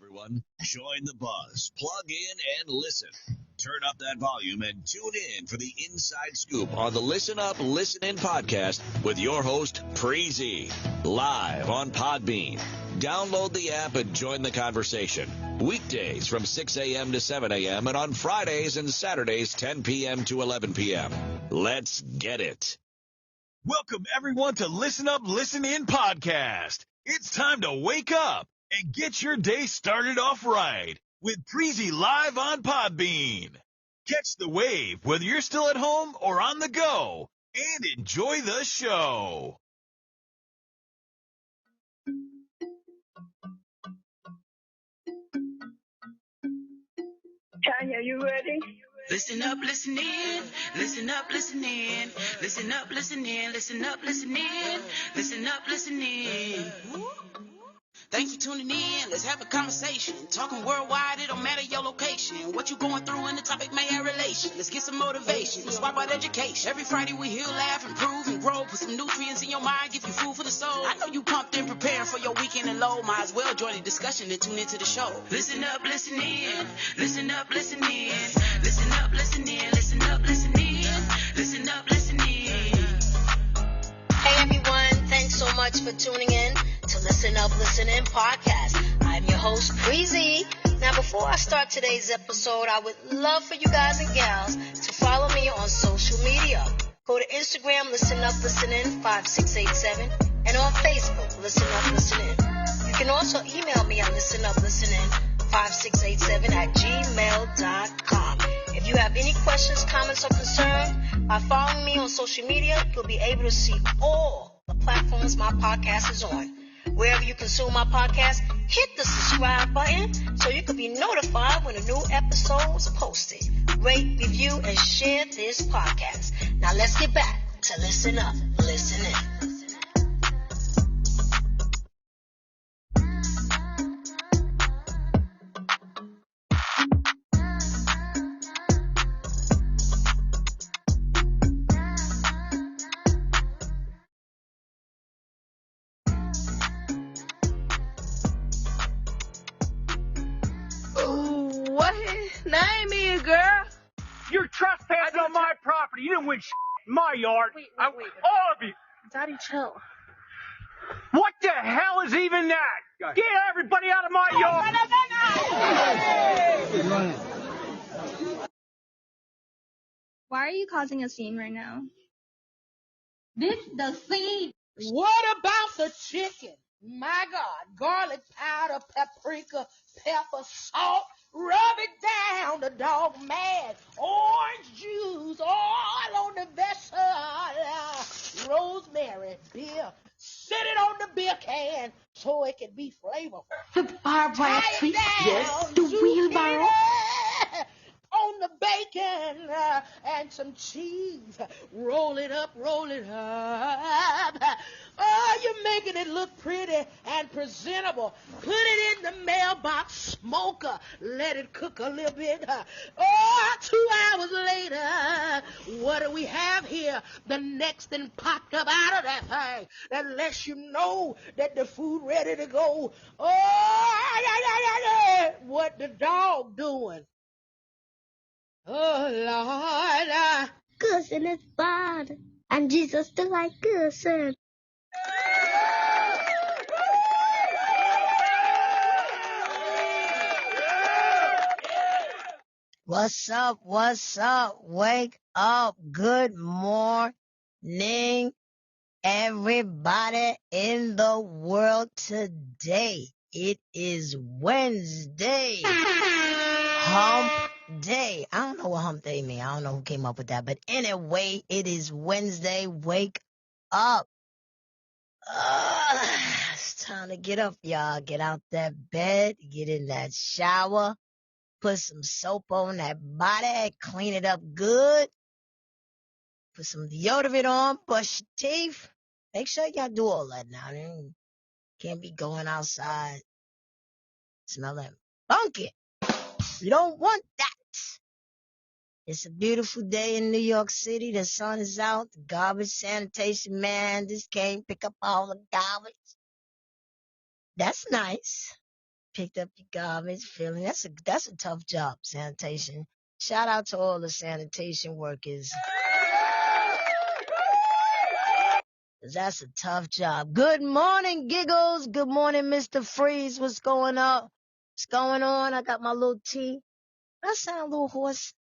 everyone. Join the buzz, plug in, and listen. Turn up that volume and tune in for the inside scoop on the Listen Up, Listen In podcast with your host, Preezy, live on PodBean. Download the app and join the conversation. Weekdays from 6 a.m. to 7 a.m. and on Fridays and Saturdays, 10 p.m. to 11 p.m. Let's get it. Welcome, everyone, to Listen Up, Listen In podcast. It's time to wake up and get your day started off right with Preezy live on PodBean. Catch the wave whether you're still at home or on the go and enjoy the show. Tanya, you ready? Listen up, listen in. Listen up, listen in. Listen up, listen in. Listen up, listen in. Listen up, listen in. Thanks for tuning in. Let's have a conversation. Talking worldwide, it don't matter your location. What you going through and the topic may have relation. Let's get some motivation. Let's swap out education. Every Friday we heal, laugh, improve, and grow. Put some nutrients in your mind, give you food for the soul. I know you pumped and preparing for your weekend and low. Might as well join the discussion and tune into the show. Listen up, listen in. Listen up, listen in. Listen up, listen in. Listen up, listen in. Listen up, listen in. Hey everyone, thanks so much for tuning in to Listen Up, Listen In podcast. I'm your host, Preezy. Now, before I start today's episode, I would love for you guys and gals to follow me on social media. Go to Instagram, Listen Up, Listen In 5687, and on Facebook, Listen Up, Listen In. You can also email me on Listen Up, Listen In 5687 at gmail.com. If you have any questions, comments, or concerns, by following me on social media, you'll be able to see all the platforms my podcast is on. Wherever you consume my podcast, hit the subscribe button so you can be notified when a new episode is posted. Rate, review, and share this podcast. Now let's get back to Listen Up, Listen In. Name me, girl. You're trespassing on my property. You didn't win in my yard. Wait. All of you. Daddy, chill. What the hell is even that? Get everybody out of my yard. Why are you causing a scene right now? This the scene. What about the chicken? My God, garlic powder, paprika, pepper, salt, rub it down, the dog mad, orange juice, all on the vessel, rosemary, beer, sit it on the beer can so it can be flavorful. The barbed wire tweet. Yes, the wheelbarrow. On the bacon and some cheese. Roll it up. Oh, you're making it look pretty and presentable. Put it in the mailbox smoker. Let it cook a little bit. 2 hours later, what do we have here? The next thing popped up out of that thing that lets you know that the food ready to go. Oh, what the dog doing? Oh, Lord. Cousin is bad, and Jesus still like cousin. What's up? Wake up. Good morning, everybody in the world today. It is Wednesday. Hump Day. I don't know what Hump Day means. I don't know who came up with that. But anyway, it is Wednesday. Wake up. It's time to get up, y'all. Get out that bed. Get in that shower. Put some soap on that body. Clean it up good. Put some deodorant on. Brush your teeth. Make sure y'all do all that now. Can't be going outside smelling funky. You don't want that. It's a beautiful day in New York City. The sun is out. The garbage sanitation man just came pick up all the garbage. That's nice. picked up your garbage, feeling. That's a tough job, sanitation. Shout out to all the sanitation workers. That's a tough job. Good morning, Giggles. Good morning, Mr. Freeze. What's going up? What's going on? I got my little tea. I sound a little hoarse.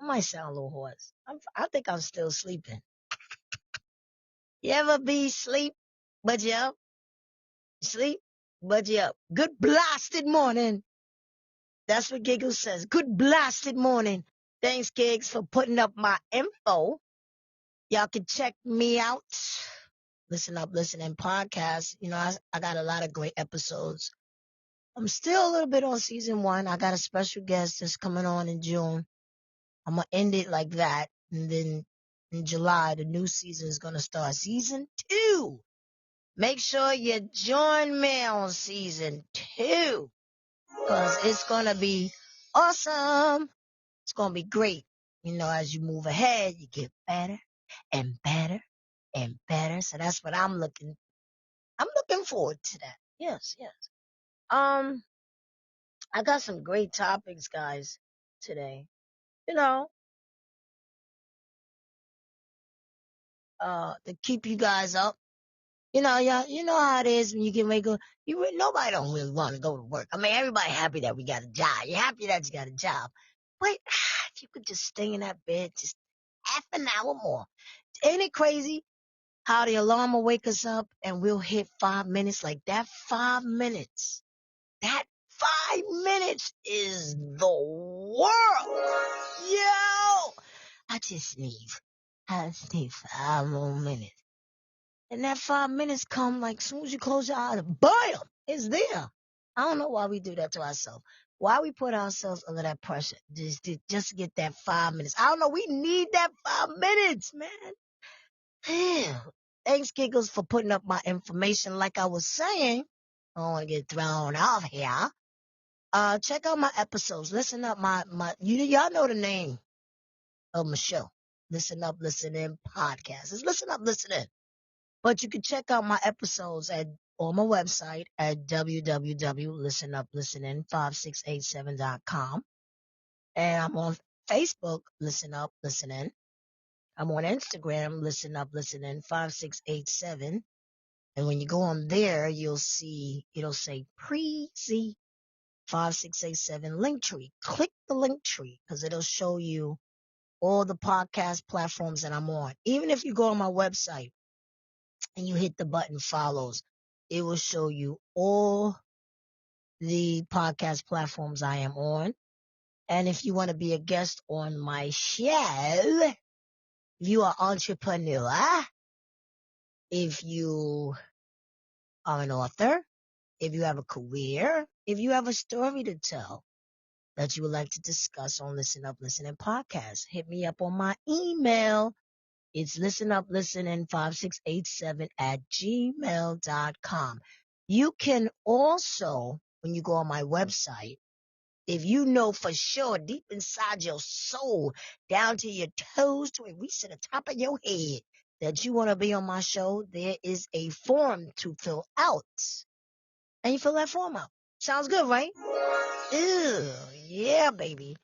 I might sound a little hoarse. I think I'm still sleeping. You ever be asleep, but you up? Sleep, but you up. Good blasted morning. That's what Giggles says. Good blasted morning. Thanks, Gigs, for putting up my info. Y'all can check me out. Listen Up, Listen In podcast. You know, I got a lot of great episodes. I'm still a little bit on season 1. I got a special guest that's coming on in June. I'm going to end it like that. And then in July, the new season is going to start. Season 2. Make sure you join me on season 2. Because it's going to be awesome. It's going to be great. You know, as you move ahead, you get better and better and better. So that's what I'm looking forward to that. Yes. I got some great topics, guys, today. You know, to keep you guys up. You know, yeah, you know how it is when you get ready to go. Nobody don't really want to go to work. I mean, everybody happy that we got a job. You're happy that you got a job. But if you could just stay in that bed just half an hour more. Ain't it crazy how the alarm will wake us up and we'll hit 5 minutes? Like that 5 minutes. That 5 minutes is the world. Yo! I just need 5 more minutes. And that 5 minutes come like soon as you close your eyes, bam! It's there. I don't know why we do that to ourselves. Why we put ourselves under that pressure just to get that 5 minutes. I don't know. We need that 5 minutes, man. Damn. Thanks, Giggles, for putting up my information. Like I was saying, I don't want to get thrown off here. Check out my episodes. Listen up, y'all know the name of my show. Listen Up, Listen In podcast. It's Listen Up, Listen In. But you can check out my episodes on my website at www.listenuplistenin5687.com. And I'm on Facebook, Listen Up, Listen In. I'm on Instagram, Listen Up, Listen In 5687. And when you go on there, you'll see, it'll say Preezy 5687 Linktree. Click the Linktree because it'll show you all the podcast platforms that I'm on. Even if you go on my website and you hit the button follows, it will show you all the podcast platforms I am on. And if you want to be a guest on my show, if you are an entrepreneur, if you are an author, if you have a career, if you have a story to tell that you would like to discuss on Listen Up, Listen In podcast, hit me up on my email. It's listenuplistenin5687@gmail.com. You can also, when you go on my website, if you know for sure deep inside your soul, down to your toes, to reach to the top of your head, that you want to be on my show, there is a form to fill out. And you fill that form out. Sounds good, right? Ew, yeah, baby.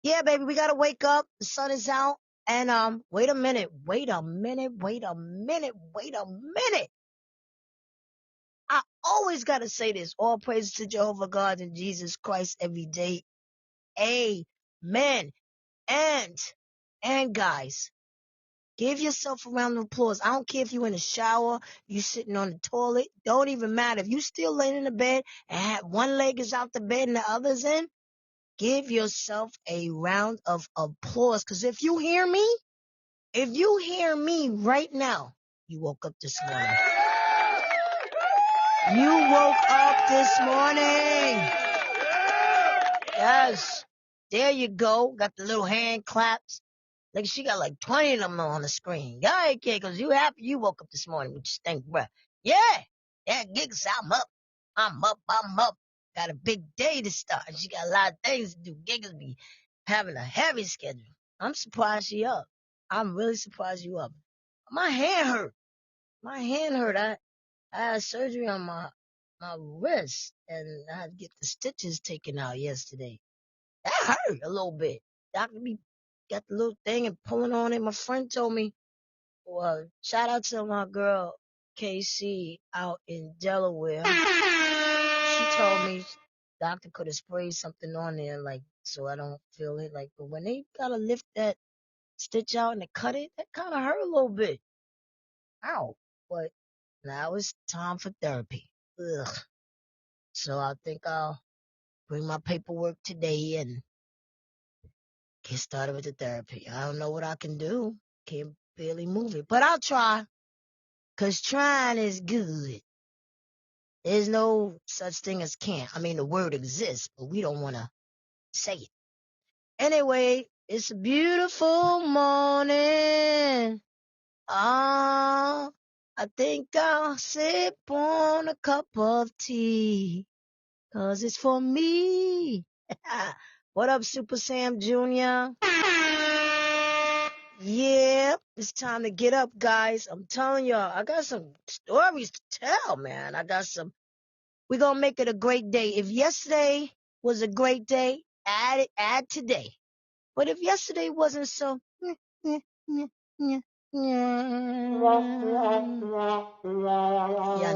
Yeah, baby, we gotta wake up. The sun is out. And wait a minute. I always gotta say this. All praise to Jehovah God and Jesus Christ every day. Amen. And guys, give yourself a round of applause. I don't care if you're in the shower, you sitting on the toilet. Don't even matter. If you still laying in the bed and one leg is out the bed and the other's in, give yourself a round of applause. Because if you hear me right now, you woke up this morning. You woke up this morning. Yes. There you go. Got the little hand claps. Like she got like 20 of them on the screen. Yeah, because you happy you woke up this morning with your stink breath. Yeah. Yeah, Gigs, I'm up. Got a big day to start. She got a lot of things to do. Gigs be having a heavy schedule. I'm surprised she up. I'm really surprised you up. My hand hurt. I had surgery on my my wrist, and I had to get the stitches taken out yesterday. That hurt a little bit. Doctor me got the little thing and pulling on it. My friend told me, well, shout out to my girl KC out in Delaware. She told me doctor could have sprayed something on there, like, so I don't feel it. Like, but when they gotta lift that stitch out and they cut it, that kind of hurt a little bit. Ow. But now it's time for therapy. Ugh. So I think I'll bring my paperwork today and get started with the therapy. I don't know what I can do. Can't barely move it, but I'll try. 'Cause trying is good. There's no such thing as can't. I mean, the word exists, but we don't want to say it. Anyway, it's a beautiful morning. I think I'll sip on a cup of tea. 'Cause it's for me. What up, Super Sam Jr.? Yeah, it's time to get up, guys. I'm telling y'all, I got some stories to tell, man. We're gonna make it a great day. If yesterday was a great day, add today. But if yesterday wasn't so, y'all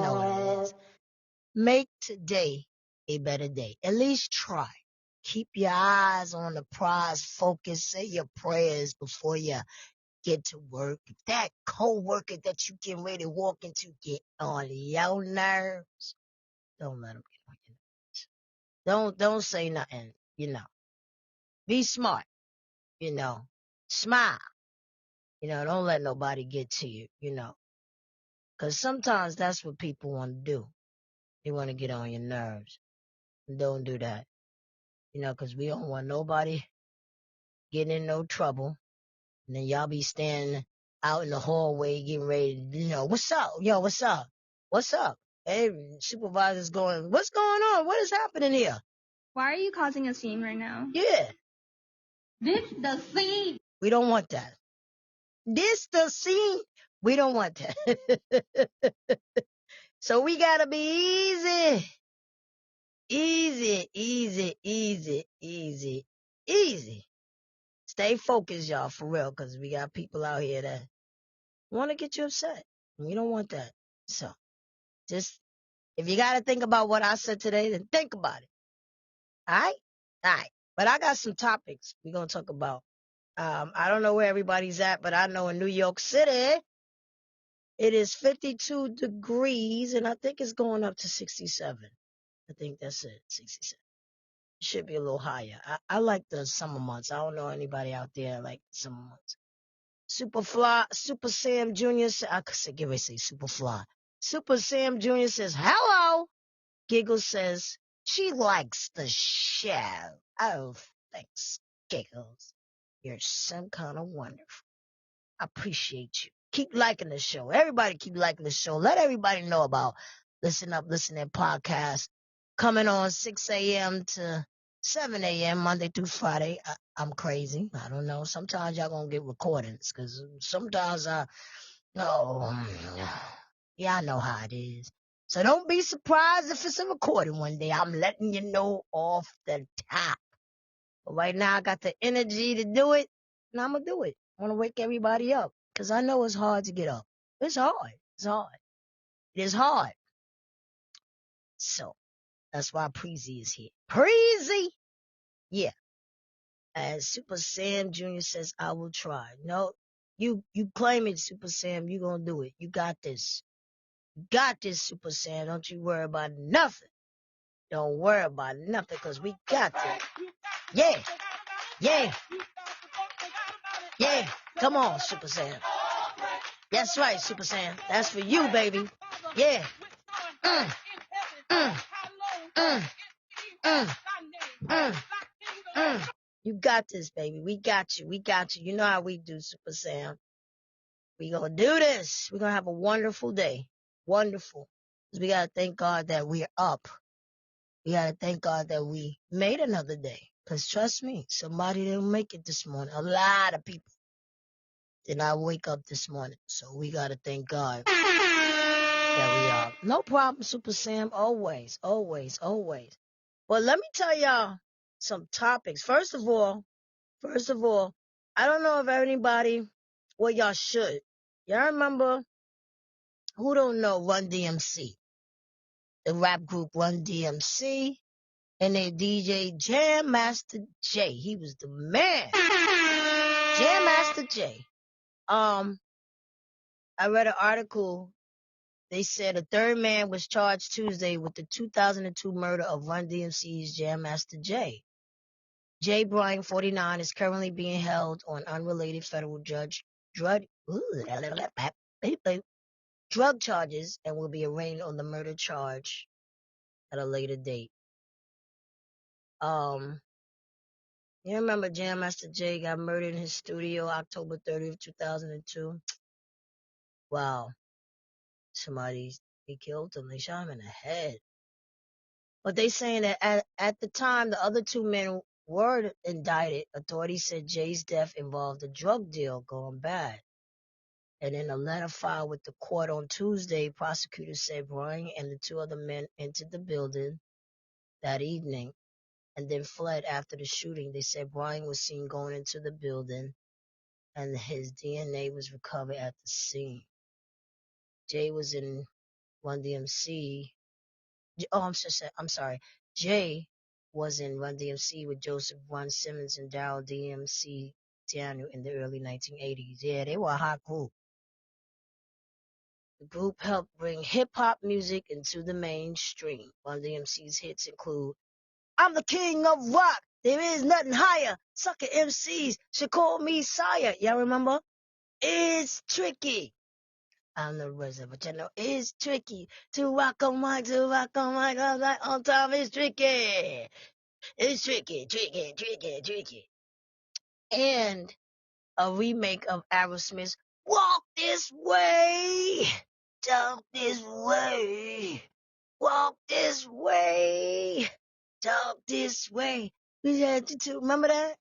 know what it is. Make today a better day. At least try. Keep your eyes on the prize. Focus. Say your prayers before you get to work. If that co-worker that you getting ready to walk into get on your nerves, don't let them get on your nerves. Don't say nothing, Be smart, Smile. Don't let nobody get to you, Because sometimes that's what people want to do. They want to get on your nerves. Don't do that. Because we don't want nobody getting in no trouble. And then y'all be standing out in the hallway getting ready to, what's up? Yo, what's up? What's up? Hey, supervisor's going, what's going on? What is happening here? Why are you causing a scene right now? Yeah. This the scene. We don't want that. This the scene. We don't want that. So we gotta be easy. Easy, easy, easy, easy, easy. Stay focused, y'all, for real, because we got people out here that want to get you upset. We don't want that. So, just, if you got to think about what I said today, then think about it. All right? All right. But I got some topics we're going to talk about. I don't know where everybody's at, but I know in New York City, it is 52 degrees, and I think it's going up to 67. I think that's it, 67. It should be a little higher. I like the summer months. I don't know anybody out there like summer months. Super Sam Jr. I could give it say Superfly. Super Sam Jr. says, hello. Giggles says, she likes the show. Oh, thanks, Giggles. You're some kind of wonderful. I appreciate you. Keep liking the show. Everybody keep liking the show. Let everybody know about Listen Up, Listen In podcast coming on 6 a.m. to 7 a.m. Monday through Friday. I'm crazy. I don't know. Sometimes y'all gonna get recordings because sometimes yeah, I know how it is. So don't be surprised if it's a recording one day. I'm letting you know off the top. But right now I got the energy to do it, and I'm gonna do it. I want to wake everybody up because I know it's hard to get up. It's hard. It's hard. It is hard. So that's why Preezy is here. Preezy! Yeah. As Super Sam Jr. says, I will try. No, you claim it, Super Sam. You gonna do it. You got this. You got this, Super Sam. Don't you worry about nothing. Don't worry about nothing, because we got this. Yeah. Yeah. Yeah. Come on, Super Sam. That's right, Super Sam. That's for you, baby. Yeah. You got this, baby. We got you. We got you. You know how we do, Super Sam. We gonna do this. We're gonna have a wonderful day. Wonderful. We gotta thank God that we're up. We gotta thank God that we made another day. Because trust me, somebody didn't make it this morning. A lot of people did not wake up this morning. So we gotta thank God. Yeah, we are. No problem, Super Sam. Always, always, always. Well, let me tell y'all some topics. First of all, I don't know if anybody, well, y'all should. Y'all remember, who don't know Run DMC? The rap group Run DMC and their DJ Jam Master Jay. He was the man. Jam Master Jay. I read an article. They said a third man was charged Tuesday with the 2002 murder of Run DMC's Jam Master Jay. Jay Bryan, 49, is currently being held on unrelated federal drug charges and will be arraigned on the murder charge at a later date. You remember Jam Master Jay got murdered in his studio October 30th, 2002? Wow. He killed him. They shot him in the head. But they saying that at the time the other two men were indicted, authorities said Jay's death involved a drug deal gone bad. And in a letter filed with the court on Tuesday, prosecutors said Bryan and the two other men entered the building that evening and then fled after the shooting. They said Bryan was seen going into the building and his DNA was recovered at the scene. Jay was in Run DMC. Oh, I'm sorry. Jay was in Run DMC with Joseph Run Simmons and Darryl DMC Daniel in the early 1980s. Yeah, they were a hot group. The group helped bring hip-hop music into the mainstream. Run DMC's hits include I'm the King of Rock, there is nothing higher, sucker MCs should call me sire. Y'all remember? It's tricky. I don't know the words of it, but you know, it's tricky to rock on mic, on time is tricky. It's tricky. And a remake of Aerosmith's Walk This Way, talk this way, walk this way, talk this way. We had to remember that?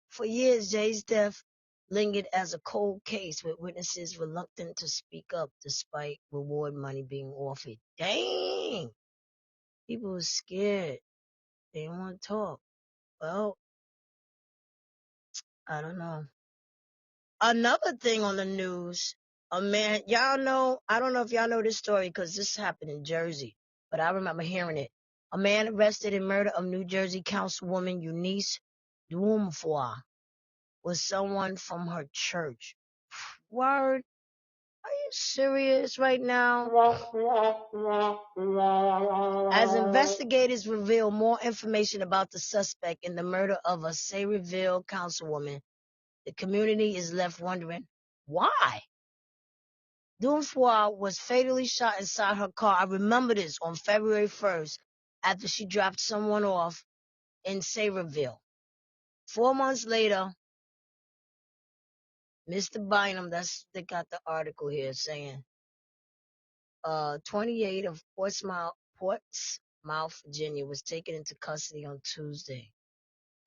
For years, Jay's death lingered as a cold case with witnesses reluctant to speak up despite reward money being offered. Dang! People were scared. They didn't want to talk. Well, I don't know. Another thing on the news, a man, y'all know, I don't know if y'all know this story because this happened in Jersey, but I remember hearing it. A man arrested in murder of New Jersey Councilwoman Eunice Dwumfour was someone from her church. Word? Are you serious right now? As investigators reveal more information about the suspect in the murder of a Sayreville councilwoman, the community is left wondering, why? Dwumfour was fatally shot inside her car. I remember this on February 1st after she dropped someone off in Sayreville. 4 months later, Mr. Bynum, they got the article here saying, 28 of Portsmouth, Virginia, was taken into custody on Tuesday.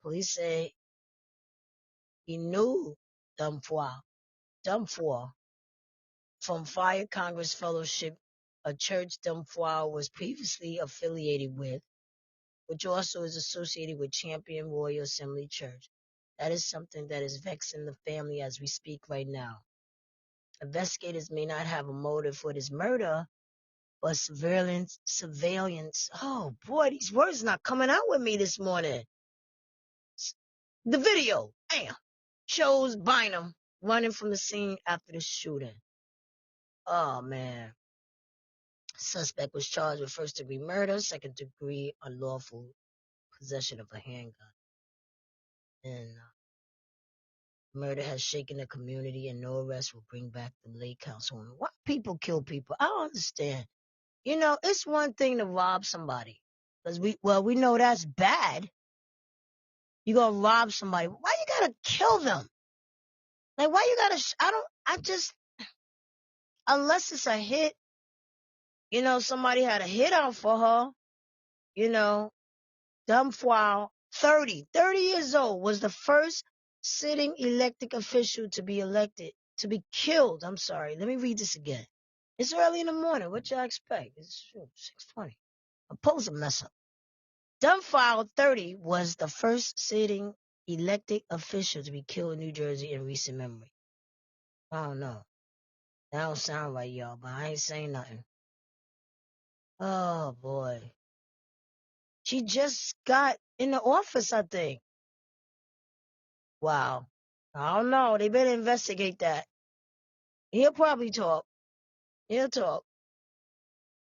Police say he knew Dwumfour from Fire Congress Fellowship, a church Dwumfour was previously affiliated with, which also is associated with Champion Royal Assembly Church. That is something that is vexing the family as we speak right now. Investigators may not have a motive for this murder, but surveillance, oh boy, these words not coming out with me this morning. The video, shows Bynum running from the scene after the shooting. Oh man. Suspect was charged with first-degree murder, second-degree unlawful possession of a handgun. And murder has shaken the community, and no arrest will bring back the late councilwoman. Why people kill people? I don't understand. You know, it's one thing to rob somebody. Because we know that's bad. You gonna rob somebody. Why you gotta kill them? Like, why you gotta, unless it's a hit, you know, somebody had a hit out for her, you know, Dwumfour, 30 years old, was the first sitting elected official to be killed. I'm sorry. Let me read this again. It's early in the morning. What y'all expect? It's 6:20. I'm supposed to mess up. Dwumfour 30 was the first sitting elected official to be killed in New Jersey in recent memory. I don't know. That don't sound right, y'all, but I ain't saying nothing. Oh, boy. She just got in the office, I think. Wow. I don't know. They better investigate that. He'll probably talk. He'll talk.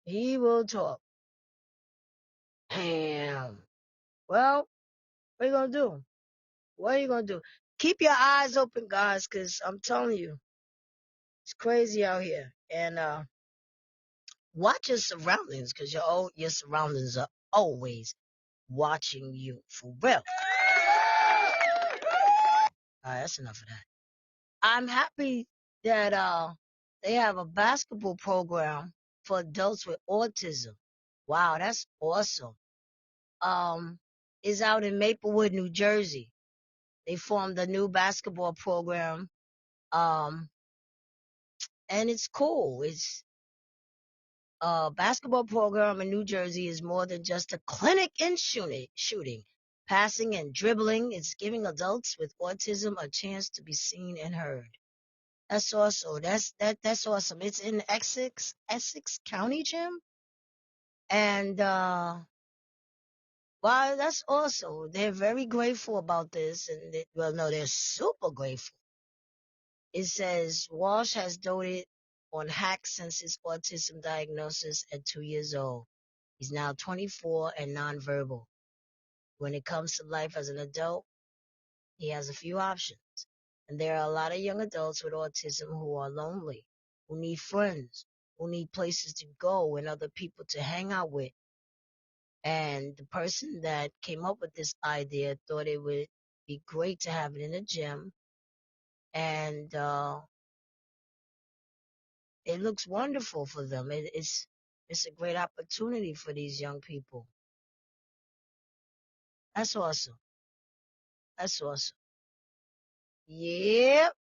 He will talk. Damn. Well, what are you going to do? What are you going to do? Keep your eyes open, guys, because I'm telling you, it's crazy out here. And watch your surroundings, because your surroundings are always watching you. For real. All right, that's enough of that. I'm happy that they have a basketball program for adults with autism. Wow, that's awesome. Is out in Maplewood, New Jersey. They formed a new basketball program. And it's cool. It's a basketball program in New Jersey is more than just a clinic in shooting, passing and dribbling. It's giving adults with autism a chance to be seen and heard. That's awesome. That's awesome. It's in Essex County, Jim. And wow, that's awesome. They're very grateful about this, and they're super grateful. It says Walsh has doted on hacks since his autism diagnosis at 2 years old. He's now 24 and nonverbal. When it comes to life as an adult, he has a few options. And there are a lot of young adults with autism who are lonely, who need friends, who need places to go and other people to hang out with. And the person that came up with this idea thought it would be great to have it in a gym. And it looks wonderful for them. It's a great opportunity for these young people. That's awesome. That's awesome. Yep.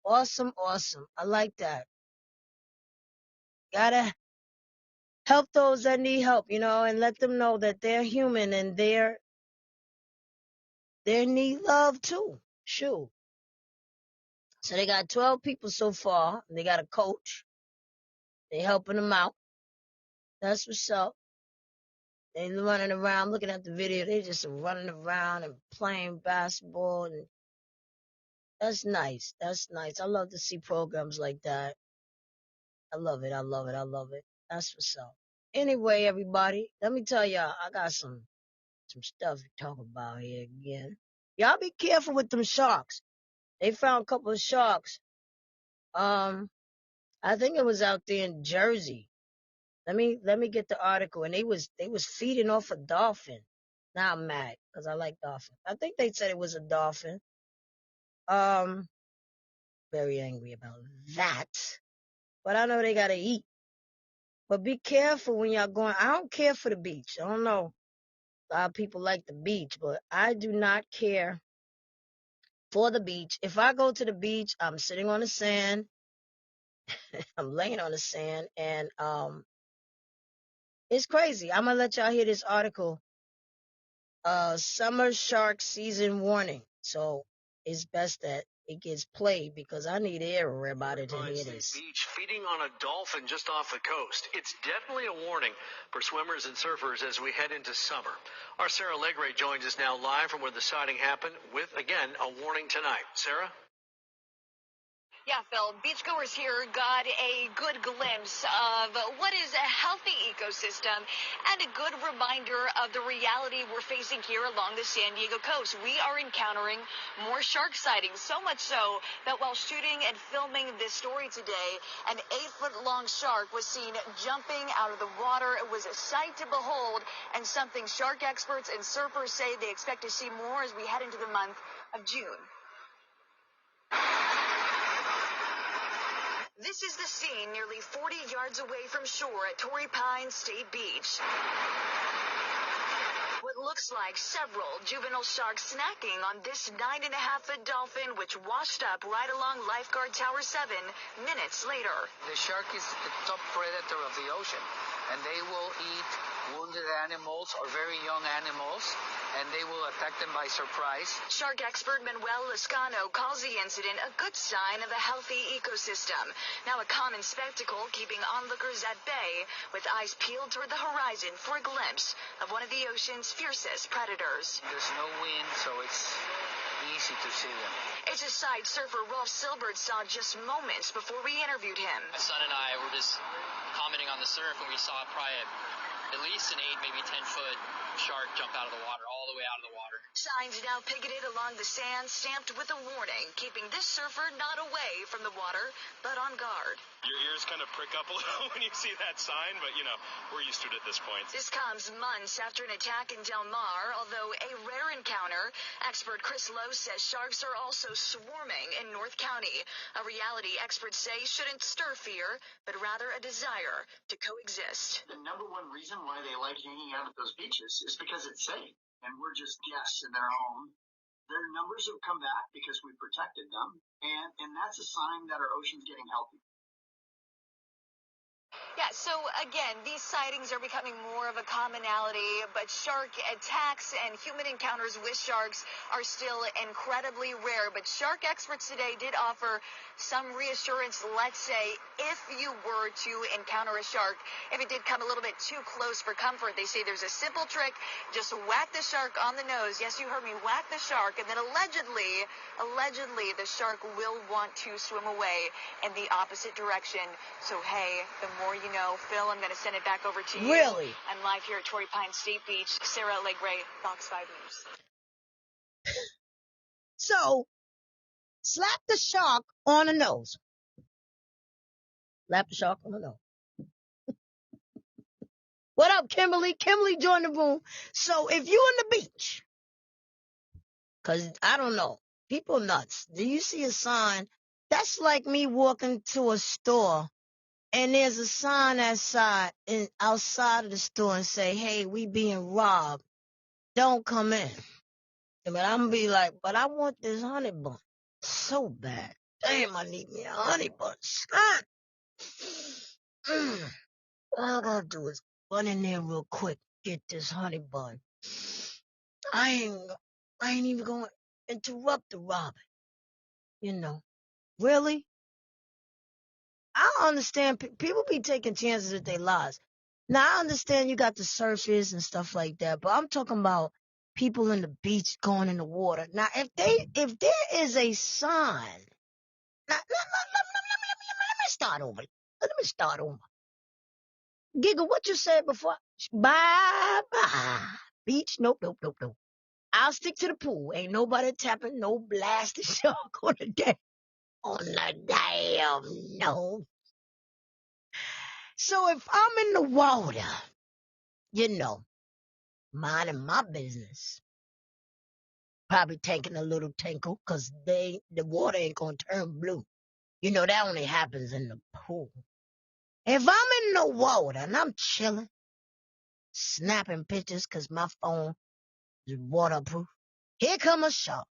Awesome, awesome. I like that. Gotta help those that need help, and let them know that they're human and they need love too. Shoot. So they got 12 people so far. They got a coach. They helping them out. That's what's up. They running around, looking at the video. They just running around and playing basketball, and that's nice. That's nice. I love to see programs like that. I love it. I love it. I love it. That's what's up. Anyway, everybody, let me tell y'all, I got some stuff to talk about here again. Y'all be careful with them sharks. They found a couple of sharks. I think it was out there in Jersey. Let me get the article. And they was feeding off a dolphin. Now I'm mad because I like dolphins. I think they said it was a dolphin. Very angry about that. But I know they gotta eat. But be careful when y'all going. I don't care for the beach. I don't know. A lot of people like the beach, but I do not care for the beach. If I go to the beach, I'm sitting on the sand. I'm laying on the sand, and it's crazy. I'm gonna let y'all hear this article. Summer shark season warning. So it's best that it gets played because I need everybody to hear this. Beach feeding on a dolphin just off the coast. It's definitely a warning for swimmers and surfers as we head into summer. Our Sarah Legray joins us now live from where the sighting happened with, again, a warning tonight. Sarah? Yeah, Phil, beachgoers here got a good glimpse of what is a healthy ecosystem and a good reminder of the reality we're facing here along the San Diego coast. We are encountering more shark sightings, so much so that while shooting and filming this story today, an 8-foot-long shark was seen jumping out of the water. It was a sight to behold and something shark experts and surfers say they expect to see more as we head into the month of June. This is the scene nearly 40 yards away from shore at Torrey Pines State Beach. what looks like several juvenile sharks snacking on this 9.5-foot dolphin, which washed up right along Lifeguard Tower 7 minutes later. The shark is the top predator of the ocean, and they will eat wounded animals or very young animals, and they will attack them by surprise. Shark expert Manuel Lascano calls the incident a good sign of a healthy ecosystem. Now a common spectacle keeping onlookers at bay, with eyes peeled toward the horizon for a glimpse of one of the ocean's fiercest predators. There's no wind, so it's easy to see them. It's a sight surfer Rolf Silbert saw just moments before we interviewed him. My son and I were just commenting on the surf, and we saw probably at least an 8, maybe 10-foot shark jump out of the water, all the way out of the water. Signs now picketed along the sand, stamped with a warning, keeping this surfer not away from the water, but on guard. Your ears kind of prick up a little when you see that sign, but, we're used to it at this point. This comes months after an attack in Del Mar, although a rare encounter. Expert Chris Lowe says sharks are also swarming in North County, a reality experts say shouldn't stir fear, but rather a desire to coexist. The number one reason why they like hanging out at those beaches is because it's safe, and we're just guests in their home. Their numbers have come back because we protected them, and that's a sign that our ocean's getting healthy. Yeah, so again, these sightings are becoming more of a commonality, but shark attacks and human encounters with sharks are still incredibly rare. But shark experts today did offer some reassurance, let's say, if you were to encounter a shark, if it did come a little bit too close for comfort, they say there's a simple trick, just whack the shark on the nose. Yes, you heard me, whack the shark, and then allegedly, the shark will want to swim away in the opposite direction. So, hey, the more you know. Phil, I'm going to send it back over to you. Really? I'm live here at Torrey Pines State Beach. Sarah Legray, Fox 5 News. So, slap the shark on the nose. Slap the shark on the nose. What up, Kimberly? Kimberly joined the room. So, if you're on the beach, because I don't know, people nuts. Do you see a sign? That's like me walking to a store and there's a sign outside of the store and say, hey, we being robbed. Don't come in. But I'm going to be like, but I want this honey bun so bad. Damn, I need me a honey bun. All I got to do is run in there real quick, get this honey bun. I ain't even going to interrupt the robbing. Really? I don't understand. People be taking chances with their lives. Now, I understand you got the surface and stuff like that, but I'm talking about people in the beach going in the water. Now, if there is a sign, let me start over. Let me start over. Giggle, what you said before? Bye-bye. Beach? Nope. I'll stick to the pool. Ain't nobody tapping no blasted shark on the damn nose. So if I'm in the water, minding my business, probably taking a little tinkle because the water ain't going to turn blue. That only happens in the pool. If I'm in the water and I'm chilling, snapping pictures because my phone is waterproof, here come a shark.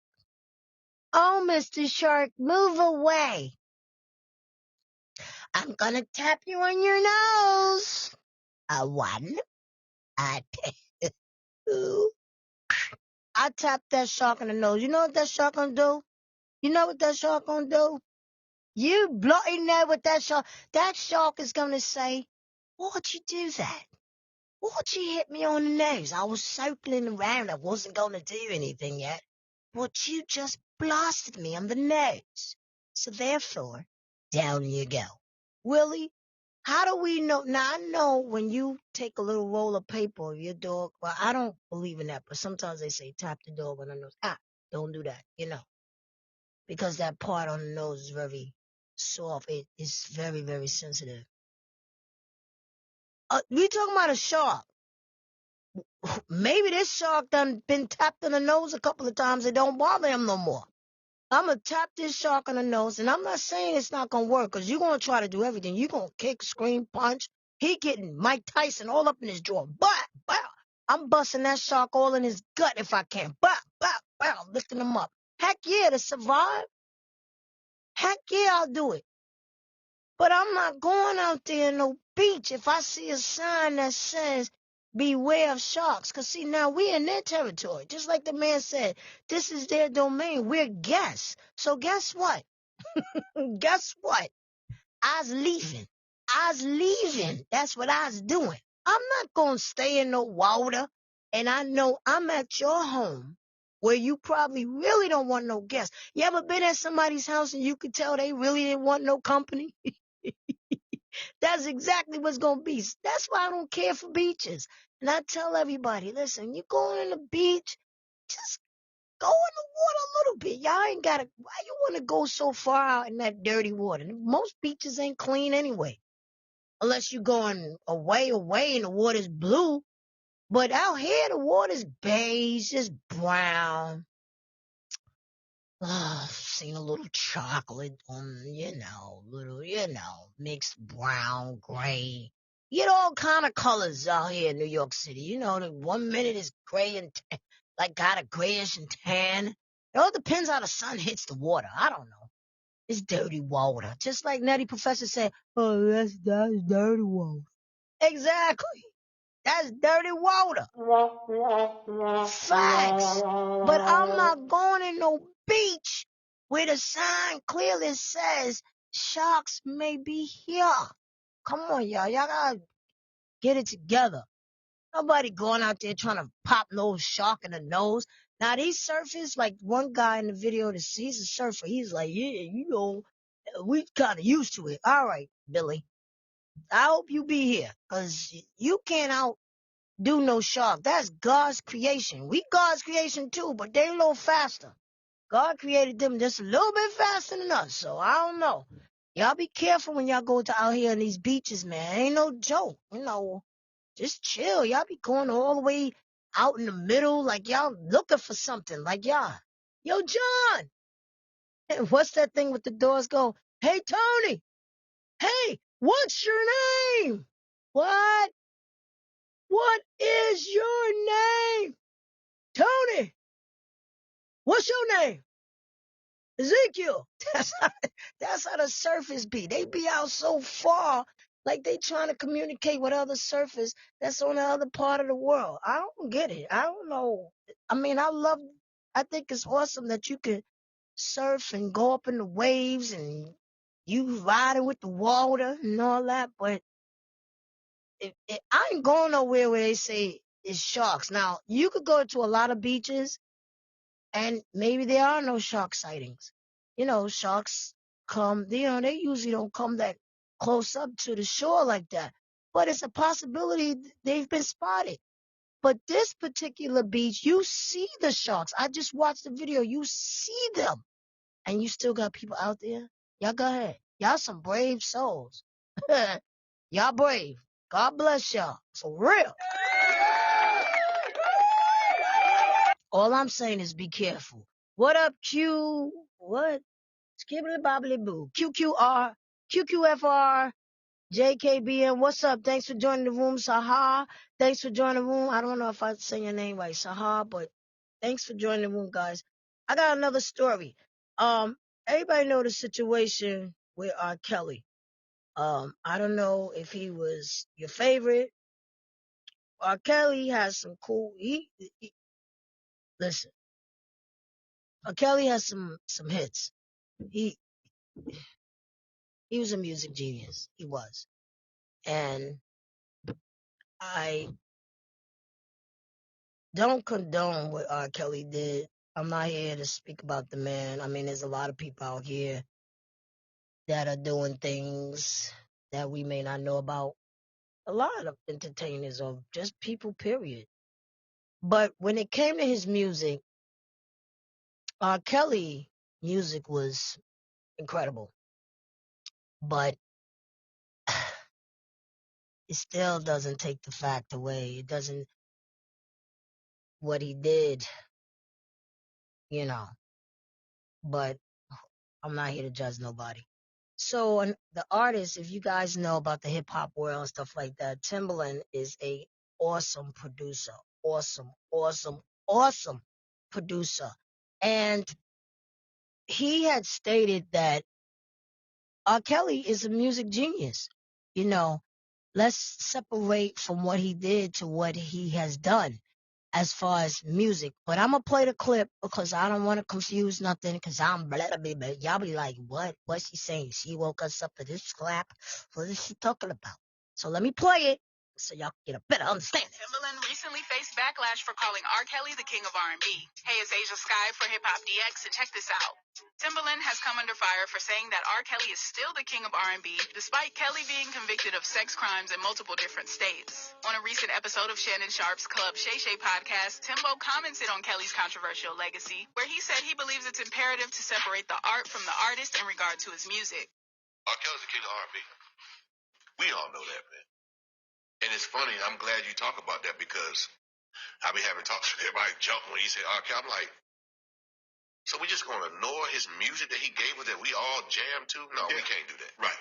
Oh, Mr. Shark, move away. I'm going to tap you on your nose. A one, a two. I tap that shark on the nose. You know what that shark gonna do? You blotting there with that shark. That shark is gonna say, why'd you do that? Why'd you hit me on the nose? I was circling around. I wasn't gonna do anything yet. But you just blasted me on the nose. So therefore, down you go. Willie, how do we know? Now, I know when you take a little roll of paper of your dog, well, I don't believe in that, but sometimes they say tap the dog on the nose. Don't do that, because that part on the nose is very soft. It is very, very sensitive. We talking about a shark. Maybe this shark done been tapped on the nose a couple of times. It don't bother him no more. I'm going to tap this shark on the nose, and I'm not saying it's not going to work, because you're going to try to do everything. You're going to kick, scream, punch. He getting Mike Tyson all up in his jaw. But I'm busting that shark all in his gut if I can. Bow, bow, bow, lifting him up. Heck yeah, to survive. Heck yeah, I'll do it. But I'm not going out there in no beach if I see a sign that says, beware of sharks. Because, see, now we're in their territory. Just like the man said, this is their domain. We're guests. So guess what? Guess what? I's leaving. I's leaving. That's what I's doing. I'm not going to stay in no water. And I know I'm at your home where you probably really don't want no guests. You ever been at somebody's house and you could tell they really didn't want no company? That's exactly what's going to be. That's why I don't care for beaches. And I tell everybody, listen, you're going on the beach, just go in the water a little bit. Y'all ain't got to, why you want to go so far out in that dirty water? Most beaches ain't clean anyway. Unless you're going away and the water's blue. But out here, the water's beige, just brown. Seen a little chocolate on, mixed brown, gray. You get all kind of colors out here in New York City. You know, the 1 minute is gray and like got a grayish and tan. It all depends how the sun hits the water. I don't know. It's dirty water. Just like Nutty Professor said, oh, that's dirty water. Exactly. That's dirty water. Facts. But I'm not going in no beach where the sign clearly says sharks may be here. Come on, y'all. Y'all gotta get it together. Nobody going out there trying to pop no shark in the nose. Now, these surfers, like one guy in the video, he's a surfer. He's like, yeah, we kind of used to it. All right, Billy. I hope you be here, because you can't outdo no shark. That's God's creation. We God's creation too, but they a little faster. God created them just a little bit faster than us, so I don't know. Y'all be careful when y'all go out here on these beaches, man. Ain't no joke. Just chill. Y'all be going all the way out in the middle like y'all looking for something. Like y'all, yo, John. What's that thing with the doors go? Hey, Tony. Hey, what's your name? What? What is your name? Tony. What's your name? Ezekiel. That's how the surfers be. They be out so far, like they trying to communicate with other surfers that's on the other part of the world. I don't get it. I don't know. I mean, I think it's awesome that you can surf and go up in the waves and you riding with the water and all that, but I ain't going nowhere where they say it's sharks. Now, you could go to a lot of beaches and maybe there are no shark sightings. Sharks come, they usually don't come that close up to the shore like that. But it's a possibility they've been spotted. But this particular beach, you see the sharks. I just watched the video. You see them. And you still got people out there? Y'all go ahead. Y'all some brave souls. Y'all brave. God bless y'all. For real. All I'm saying is be careful. What up, Q? What? Skibbly bobbly boo. QQR, QQFR, JKBN. What's up? Thanks for joining the room, Sahar. Thanks for joining the room. I don't know if I say your name right, Sahar, but thanks for joining the room, guys. I got another story. Everybody know the situation with R. Kelly. I don't know if he was your favorite. R. Kelly has some cool. Listen. R. Kelly has some hits. He was a music genius. He was. And I don't condone what R. Kelly did. I'm not here to speak about the man. I mean, there's a lot of people out here that are doing things that we may not know about. A lot of entertainers or just people, period. But when it came to his music, R. Kelly music was incredible. But it still doesn't take the fact away. It doesn't, what he did, but I'm not here to judge nobody. So the artist, if you guys know about the hip hop world and stuff like that, Timbaland is a awesome producer. awesome producer. And he had stated that R. Kelly is a music genius. You know, let's separate from what he did to what he has done as far as music. But I'm going to play the clip because I don't want to confuse nothing because I'm blah, blah, blah, blah. Y'all be like, what? What's she saying? She woke us up to this clap? What is she talking about? So let me play it so y'all can get a better understanding. Timbaland recently faced backlash for calling R. Kelly the king of R&B. Hey, it's Asia Sky for Hip Hop DX, and check this out. Timbaland has come under fire for saying that R. Kelly is still the king of R&B, despite Kelly being convicted of sex crimes in multiple different states. On a recent episode of Shannon Sharp's Club Shay Shay podcast, Timbo commented on Kelly's controversial legacy, where he said he believes it's imperative to separate the art from the artist in regard to his music. R. Kelly's the king of R&B. We all know that, man. And it's funny, I'm glad you talk about that because I be having talks with everybody jump when he said R. Kelly. I'm like, so we just gonna ignore his music that he gave us that we all jam to? No, we can't do that. Right.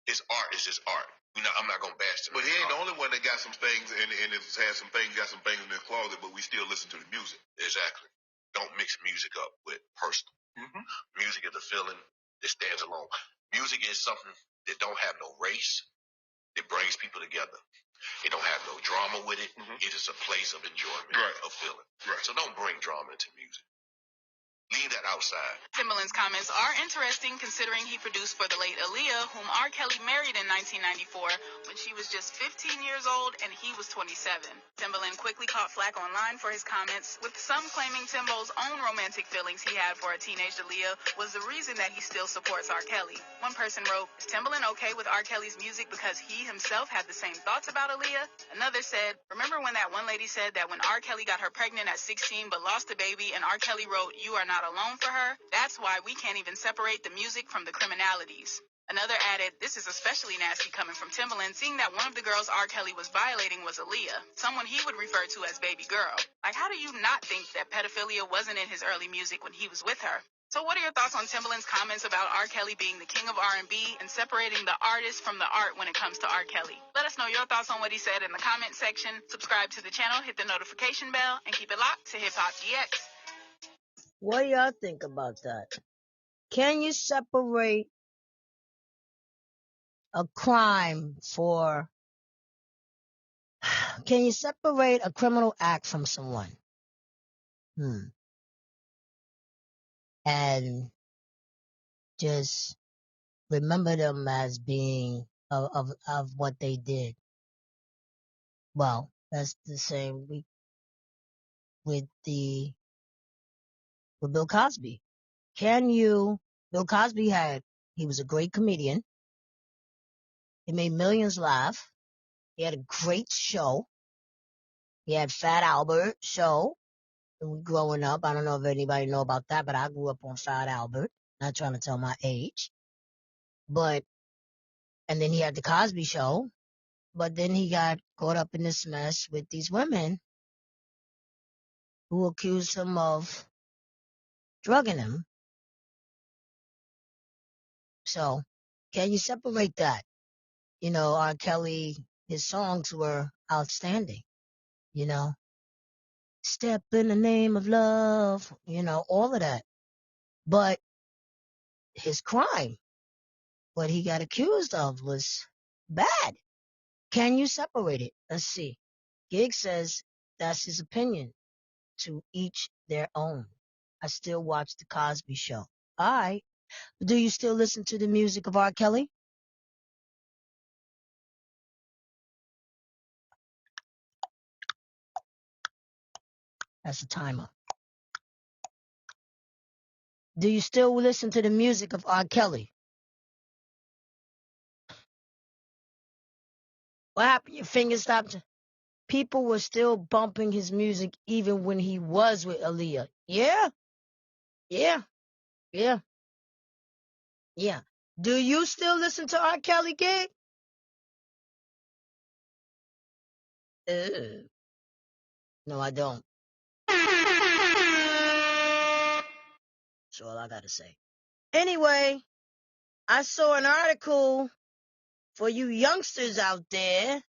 His art is just art. I'm not gonna bash him. But he ain't the only one that got some things and it's had some things, got some things in his closet, but we still listen to the music. Exactly. Don't mix music up with personal. Mm-hmm. Music is a feeling that stands alone. Music is something that don't have no race. It brings people together. It don't have no drama with it. Mm-hmm. It is a place of enjoyment, of feeling. Right. So don't bring drama into music. Leave that outside. Timbaland's comments are interesting considering he produced for the late Aaliyah, whom R. Kelly married in 1994 when she was just 15 years old and he was 27. Timbaland quickly caught flack online for his comments, with some claiming Timbo's own romantic feelings he had for a teenage Aaliyah was the reason that he still supports R. Kelly. One person wrote, "Is Timbaland okay with R. Kelly's music because he himself had the same thoughts about Aaliyah?" Another said, "Remember when that one lady said that when R. Kelly got her pregnant at 16 but lost a baby and R. Kelly wrote, 'You are not alone for her'? That's why we can't even separate the music from the criminalities." Another added, "This is especially nasty coming from Timbaland, seeing that one of the girls R. Kelly was violating was Aaliyah, someone he would refer to as baby girl. Like, how do you not think that pedophilia wasn't in his early music when he was with her?" So what are your thoughts on Timbaland's comments about R. Kelly being the king of R&B and separating the artist from the art when it comes to R. Kelly? Let us know your thoughts on what he said in the comment section. Subscribe to the channel, hit the notification bell, and keep it locked to Hip Hop DX. What do y'all think about that? Can you separate a crime for... Can you separate a criminal act from someone? And just remember them as being of what they did. Well, that's the same with Bill Cosby. Bill Cosby he was a great comedian. He made millions laugh. He had a great show. He had Fat Albert show growing up. I don't know if anybody know about that, but I grew up on Fat Albert. Not trying to tell my age. And then he had the Cosby show. But then he got caught up in this mess with these women who accused him of drugging him. So, can you separate that? R. Kelly, his songs were outstanding. Step in the name of love, all of that. But his crime, what he got accused of, was bad. Can you separate it? Let's see. Gig says that's his opinion. To each their own. I still watch the Cosby Show. All right. Do you still listen to the music of R. Kelly? That's a timer. Do you still listen to the music of R. Kelly? What happened? Your finger stopped? People were still bumping his music even when he was with Aaliyah. Yeah. Do you still listen to R. Kelly, Gig? No, I don't. That's all I gotta say. Anyway, I saw an article for you youngsters out there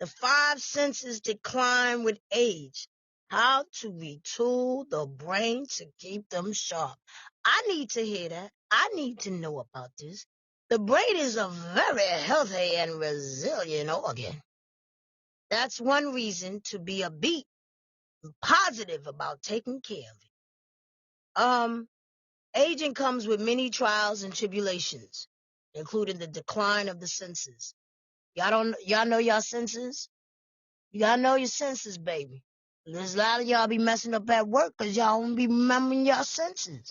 The 5 senses decline with age. How to retool the brain to keep them sharp. I need to hear that. I need to know about this. The brain is a very healthy and resilient organ. That's one reason to be upbeat and positive about taking care of it. Aging comes with many trials and tribulations, including the decline of the senses. Y'all know y'all senses? You gotta know your senses, baby. There's a lot of y'all be messing up at work because y'all don't be remembering your senses.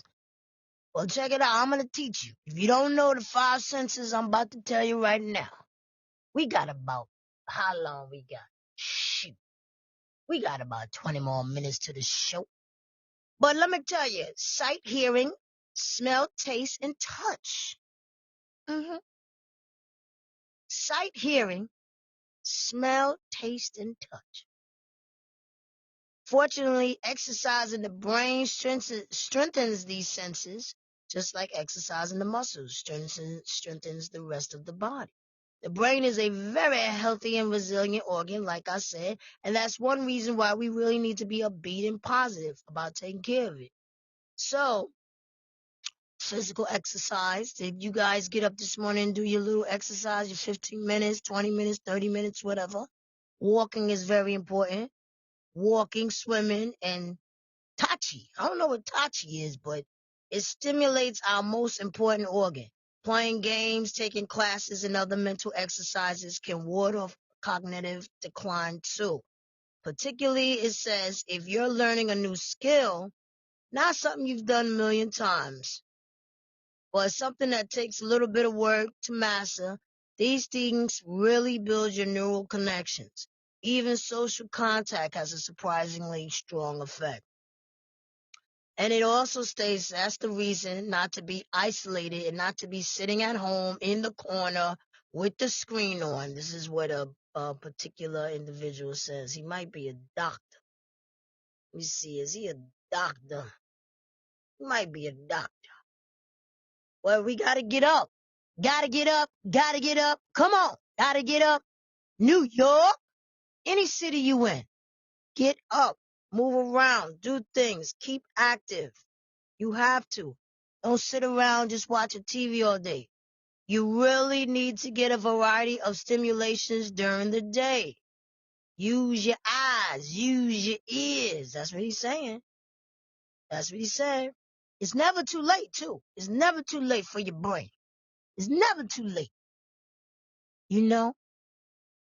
Well, check it out. I'm going to teach you. If you don't know the 5 senses, I'm about to tell you right now. We got about, how long we got? Shoot. We got about 20 more minutes to the show. But let me tell you, sight, hearing, smell, taste, and touch. Sight, hearing, smell, taste, and touch. Fortunately, exercising the brain strengthens these senses, just like exercising the muscles strengthens the rest of the body. The brain is a very healthy and resilient organ, like I said, and that's one reason why we really need to be upbeat and positive about taking care of it. So, physical exercise. Did you guys get up this morning and do your little exercise, your 15 minutes, 20 minutes, 30 minutes, whatever? Walking is very important. Walking, swimming, and Tachi. I don't know what Tachi is, but it stimulates our most important organ. Playing games, taking classes, and other mental exercises can ward off cognitive decline too. Particularly, it says, if you're learning a new skill, not something you've done a million times, but something that takes a little bit of work to master, these things really build your neural connections. Even social contact has a surprisingly strong effect. And it also states that's the reason not to be isolated and not to be sitting at home in the corner with the screen on. This is what a particular individual says. He might be a doctor. Let me see. Is he a doctor? He might be a doctor. Well, we got to get up. Got to get up. Got to get up. Come on. Got to get up. New York, any city you in, get up, move around, do things, keep active. You have to. Don't sit around just watching TV all day. You really need to get a variety of stimulations during the day. Use your eyes, use your ears. That's what he's saying. That's what he said. It's never too late, too. It's never too late for your brain. It's never too late. You know?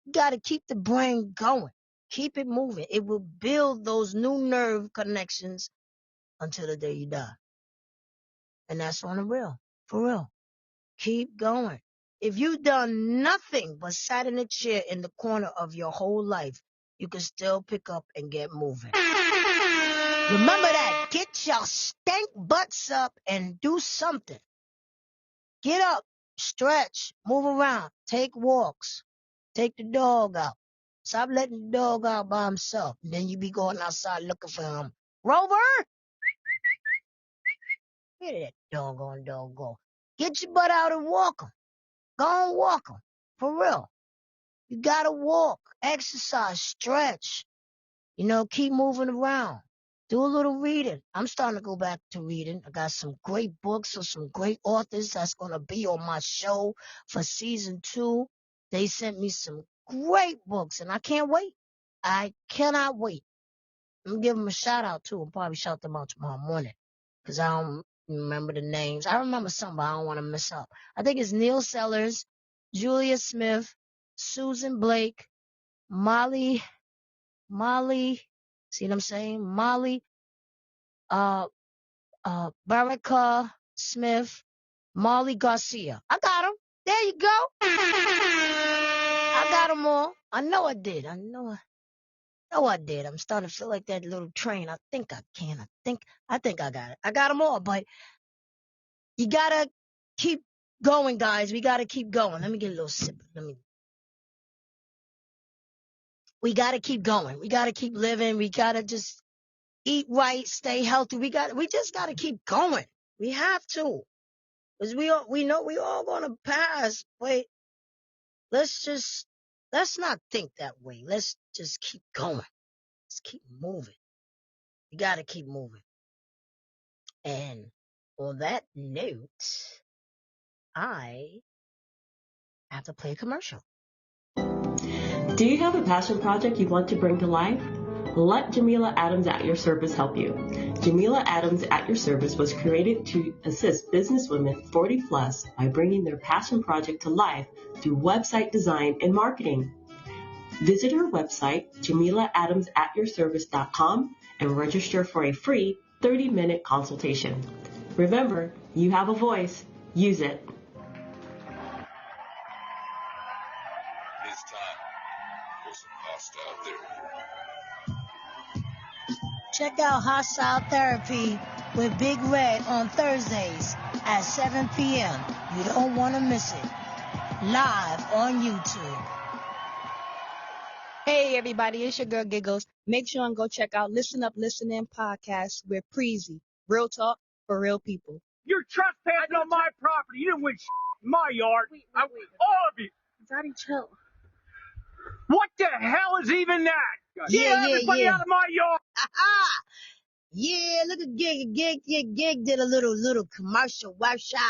You gotta keep the brain going. Keep it moving. It will build those new nerve connections until the day you die. And that's on the real. For real. Keep going. If you've done nothing but sat in a chair in the corner of your whole life, you can still pick up and get moving. Remember that. Get your stank butts up and do something. Get up, stretch, move around, take walks, take the dog out. Stop letting the dog out by himself. And then you be going outside looking for him. Rover! Where did that doggone dog go? Get your butt out and walk him. Go and walk him. For real. You gotta walk, exercise, stretch. You know, keep moving around. Do a little reading. I'm starting to go back to reading. I got some great books of some great authors that's going to be on my show for season 2. They sent me some great books, and I can't wait. I cannot wait. I'm going to give them a shout out, too. I'll probably shout them out tomorrow morning because I don't remember the names. I remember some, but I don't want to mess up. I think it's Neil Sellers, Julia Smith, Susan Blake, Molly, see what I'm saying? Molly, Baraka Smith, Molly Garcia. I got them. There you go. I got them all. I know I did. I know I did. I'm starting to feel like that little train. I think I can. I think I got it. I got them all, but you gotta keep going, guys. We gotta keep going. Let me get a little sip. We gotta keep going. We gotta keep living. We gotta just eat right, stay healthy. We just gotta keep going. We have to. Because we know we all gonna pass, but let's just Let's not think that way. Let's just keep going. Let's keep moving. You got to keep moving. And on that note, I have to play a commercial. Do you have a passion project you want to bring to life? Let Jamila Adams at Your Service help you. Jamila Adams at Your Service was created to assist businesswomen 40 plus by bringing their passion project to life through website design and marketing. Visit her website, JamilaAdamsAtYourService.com, and register for a free 30-minute consultation. Remember, you have a voice. Use it. It's time for some hostile therapy. Check out Hostile Therapy with Big Red on Thursdays at 7 p.m. You don't want to miss it. Live on YouTube. Hey everybody, it's your girl Giggles. Make sure and go check out Listen Up, Listen In podcast with Preezy. Real talk for real people. You're trespassing on my property. You didn't win in my yard. Wait. All of you. Daddy, chill. What the hell is even that? Get everybody out of my yard. Yeah, look at Gig. Gig did a little commercial workshop.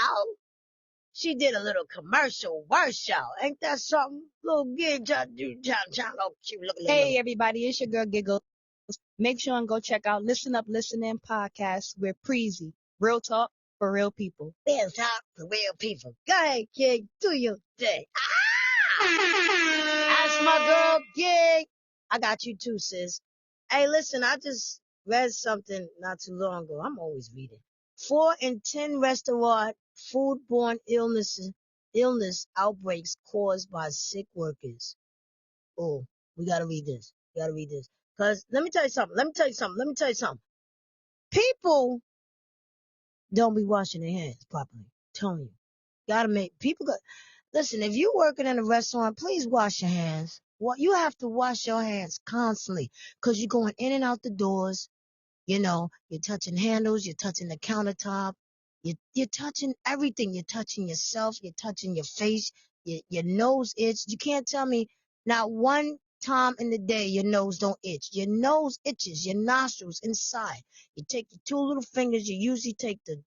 She did a little commercial workshop. Ain't that something? Little Gig trying to cute. Hey everybody, it's your girl Giggles. Make sure and go check out Listen Up, Listen In podcast with Preezy. Real talk for real people. Real talk for real people. Go ahead, Gig. Do your thing. That's my girl, Gig. I got you too, sis. Hey, listen, I just read something not too long ago. I'm always reading. 4 in 10 restaurant foodborne illness outbreaks caused by sick workers. Oh, we gotta read this. Cause let me tell you something. People don't be washing their hands properly. I'm telling you. Listen, if you're working in a restaurant, please wash your hands. You have to wash your hands constantly because you're going in and out the doors. You know, you're touching handles, you're touching the countertop, you're touching everything. You're touching yourself, you're touching your face, your nose itch. You can't tell me not one time in the day your nose don't itch. Your nose itches, your nostrils inside. You take your 2 little fingers, you usually take the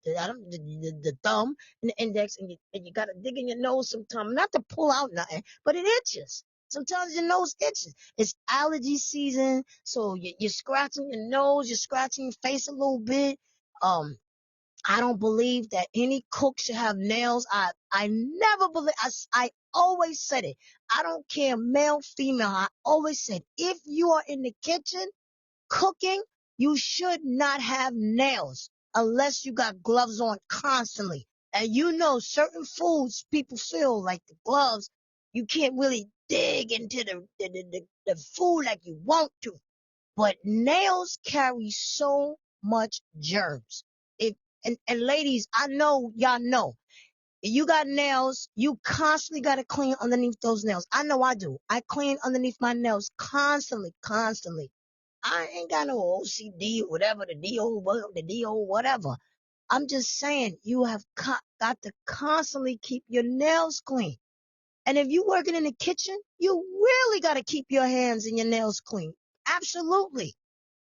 thumb and the index, and you gotta dig in your nose sometimes, not to pull out nothing, but it itches. Sometimes your nose itches. It's allergy season, so you're scratching your nose, you're scratching your face a little bit. I don't believe that any cook should have nails. I never believe. I always said it. I don't care, male, female. I always said, if you are in the kitchen cooking, you should not have nails unless you got gloves on constantly. And you know, certain foods, people feel like the gloves, you can't really dig into the food like you want to. But nails carry so much germs. And ladies, I know y'all know. If you got nails, you constantly got to clean underneath those nails. I know I do. I clean underneath my nails constantly. I ain't got no OCD or whatever, the DO, whatever. I'm just saying, you have got to constantly keep your nails clean. And if you're working in the kitchen, you really got to keep your hands and your nails clean. Absolutely.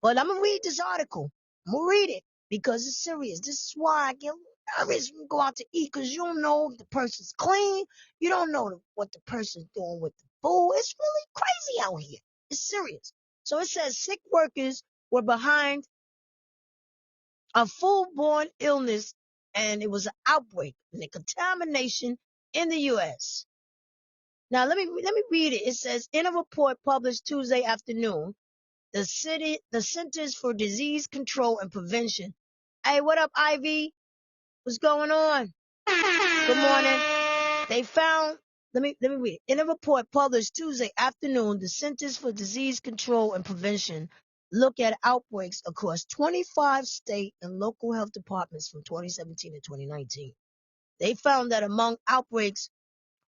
But I'm going to read this article. I'm going to read it because it's serious. This is why I get nervous when we go out to eat, because you don't know if the person's clean. You don't know what the person's doing with the food. It's really crazy out here. It's serious. So it says sick workers were behind a foodborne illness, and it was an outbreak and a contamination in the U.S. Now, let me read it. It says, in a report published Tuesday afternoon, the Centers for Disease Control and Prevention. Hey, what up, Ivy? What's going on? Good morning. They found, let me read it. In a report published Tuesday afternoon, the Centers for Disease Control and Prevention look at outbreaks across 25 state and local health departments from 2017 to 2019. They found that among outbreaks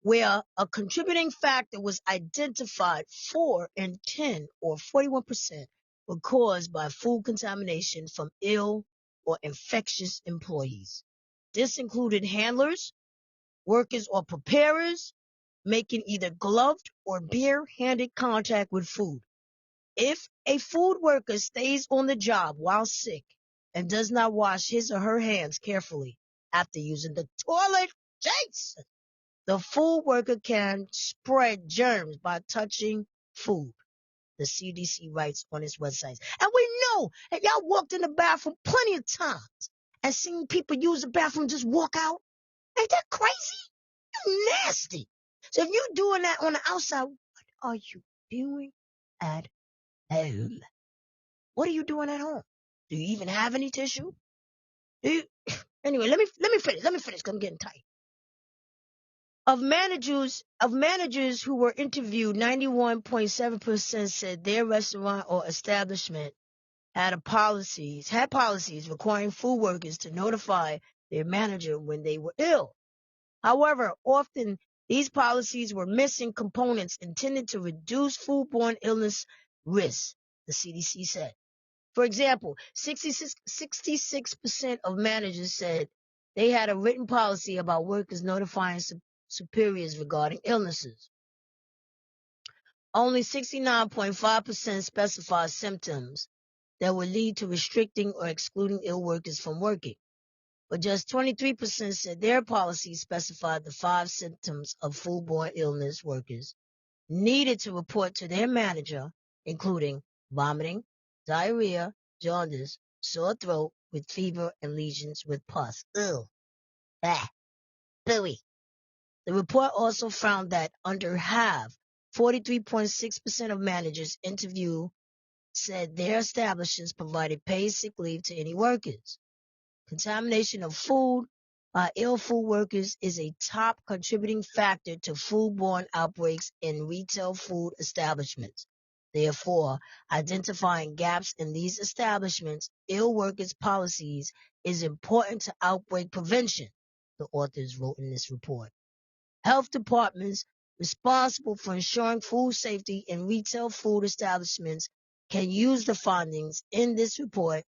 where a contributing factor was identified, 4 in 10 or 41% were caused by food contamination from ill or infectious employees. This included handlers, workers or preparers, making either gloved or bare-handed contact with food. If a food worker stays on the job while sick and does not wash his or her hands carefully after using the toilet, Jason, the food worker can spread germs by touching food, the CDC writes on its website. And we know that y'all walked in the bathroom plenty of times and seen people use the bathroom just walk out. Ain't that crazy? You nasty. So if you're doing that on the outside, what are you doing at home? What are you doing at home? Do you even have any tissue? Anyway, let me finish. Let me finish because I'm getting tight. Of managers who were interviewed, 91.7% said their restaurant or establishment had policies requiring food workers to notify their manager when they were ill. However, often these policies were missing components intended to reduce foodborne illness risks, the CDC said. For example, 66% of managers said they had a written policy about workers notifying superiors regarding illnesses. Only 69.5% specified symptoms that would lead to restricting or excluding ill workers from working. But just 23% said their policy specified the 5 symptoms of foodborne illness workers needed to report to their manager, including vomiting, diarrhea, jaundice, sore throat with fever, and lesions with pus. Ew. Ah. Booey. The report also found that under half, 43.6% of managers interviewed said their establishments provided paid sick leave to any workers. Contamination of food by ill food workers is a top contributing factor to foodborne outbreaks in retail food establishments. Therefore, identifying gaps in these establishments' ill workers' policies is important to outbreak prevention, the authors wrote in this report. Health departments responsible for ensuring food safety in retail food establishments can use the findings in this report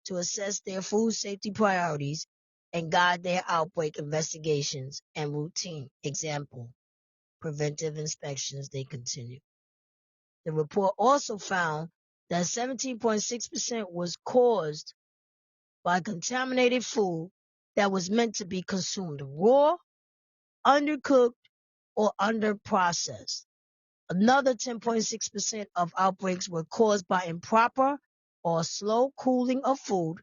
to assess their food safety priorities and guide their outbreak investigations and routine. Example, preventive inspections they continue. The report also found that 17.6% was caused by contaminated food that was meant to be consumed raw, undercooked, or underprocessed. Another 10.6% of outbreaks were caused by improper or slow cooling of food,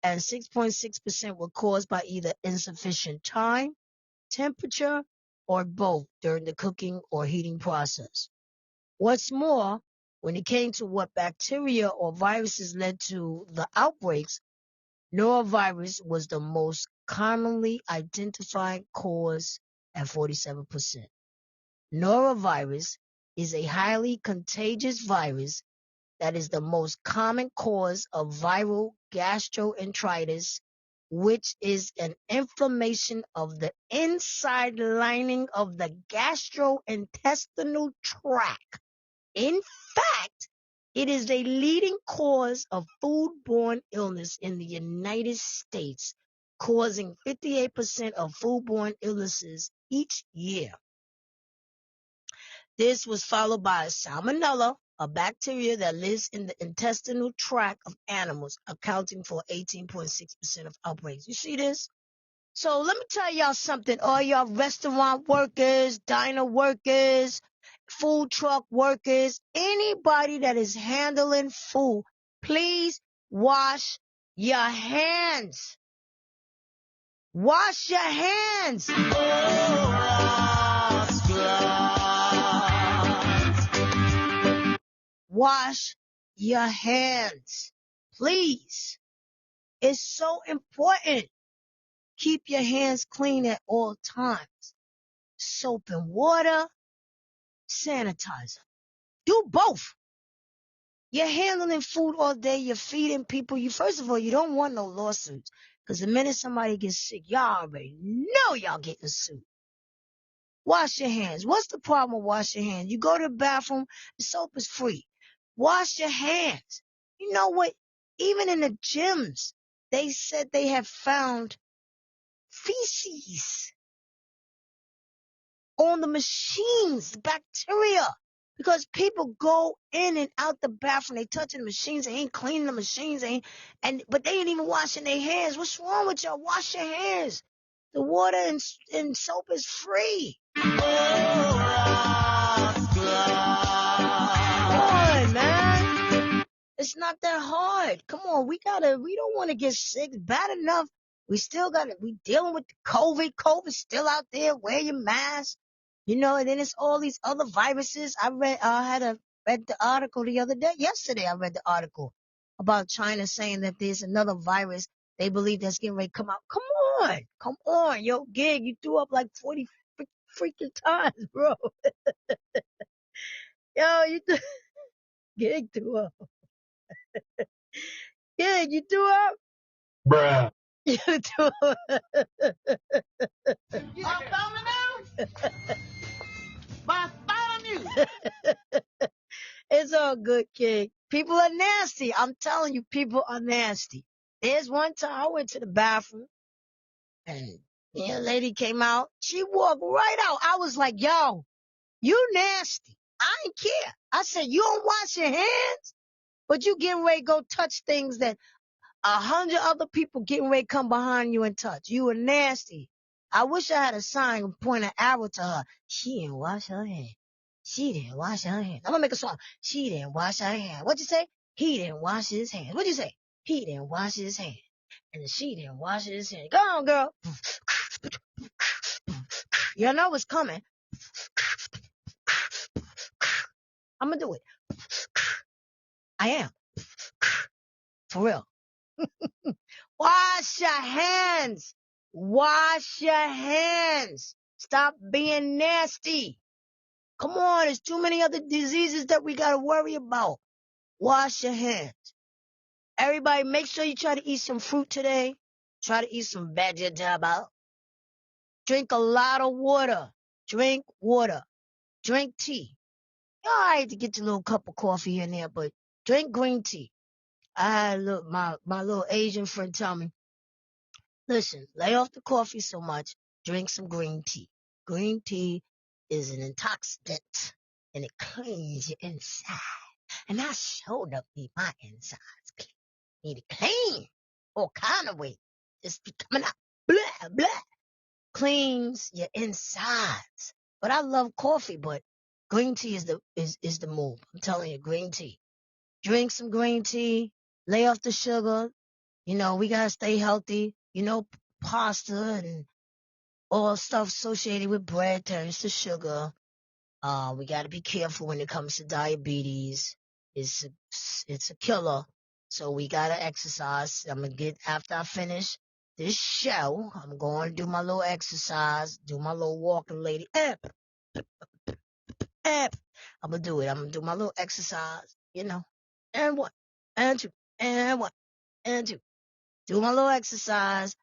and 6.6% were caused by either insufficient time, temperature, or both during the cooking or heating process. What's more, when it came to what bacteria or viruses led to the outbreaks, norovirus was the most commonly identified cause at 47%. Norovirus is a highly contagious virus that is the most common cause of viral gastroenteritis, which is an inflammation of the inside lining of the gastrointestinal tract. In fact, it is a leading cause of foodborne illness in the United States, causing 58% of foodborne illnesses each year. This was followed by Salmonella, a bacteria that lives in the intestinal tract of animals, accounting for 18.6% of outbreaks. You see this? So let me tell y'all something. All y'all restaurant workers, diner workers, food truck workers, anybody that is handling food, please wash your hands. Wash your hands. Wash your hands, please. It's so important. Keep your hands clean at all times. Soap and water, sanitizer. Do both. You're handling food all day. You're feeding people. First of all, you don't want no lawsuits. Because the minute somebody gets sick, y'all already know y'all getting sued. Wash your hands. What's the problem with washing your hands? You go to the bathroom, the soap is free. Wash your hands. You know what? Even in the gyms, they said they have found feces on the machines, bacteria. Because people go in and out the bathroom, they touching the machines, they ain't cleaning the machines, but they ain't even washing their hands. What's wrong with y'all? Wash your hands. The water and soap is free. Come on, man. It's not that hard. Come on, we don't want to get sick. It's bad enough. We dealing with the COVID. COVID's still out there. Wear your mask. And then it's all these other viruses. I read the article yesterday I read the article about China saying that there's another virus they believe that's getting ready to come out. Come on. Yo, Gig, you threw up like 40 freaking times, bro. Yo, Gig threw up. Gig, you threw up? Bruh. You threw up. It's all good, kid. People are nasty. I'm telling you, people are nasty. There's one time I went to the bathroom and a lady came out. She walked right out. I was like, yo, you nasty. I ain't care. I said, you don't wash your hands, but you getting ready to go touch things that 100 other people getting ready to come behind you and touch. You were nasty. I wish I had a sign and point an arrow to her. She didn't wash her hands. She didn't wash her hands. I'm gonna make a song. She didn't wash her hands. What'd you say? He didn't wash his hands. What'd you say? He didn't wash his hands. And she didn't wash his hands. Go on, girl. You know what's coming. I'm gonna do it. I am. For real. Wash your hands. Wash your hands. Stop being nasty. Come on, there's too many other diseases that we gotta worry about. Wash your hands. Everybody, make sure you try to eat some fruit today. Try to eat some vegetable. Drink a lot of water. Drink water. Drink tea. All right to get your little cup of coffee in there, but drink green tea. I had my little Asian friend tell me, listen, lay off the coffee so much, drink some green tea. Green tea is an intoxicant, and it cleans your inside. And I showed up need my insides clean. Need it clean. All kind of way. Just be coming out. Blah, blah. Cleans your insides. But I love coffee, but green tea is the move. I'm telling you, green tea. Drink some green tea. Lay off the sugar. We gotta stay healthy. Pasta and all stuff associated with bread turns to sugar. We gotta be careful when it comes to diabetes. It's a killer. So we gotta exercise. After I finish this show, I'm going to do my little exercise, do my little walking lady. I'm gonna do it. I'm gonna do my little exercise, and one, and two, and one, and two. Do my little exercise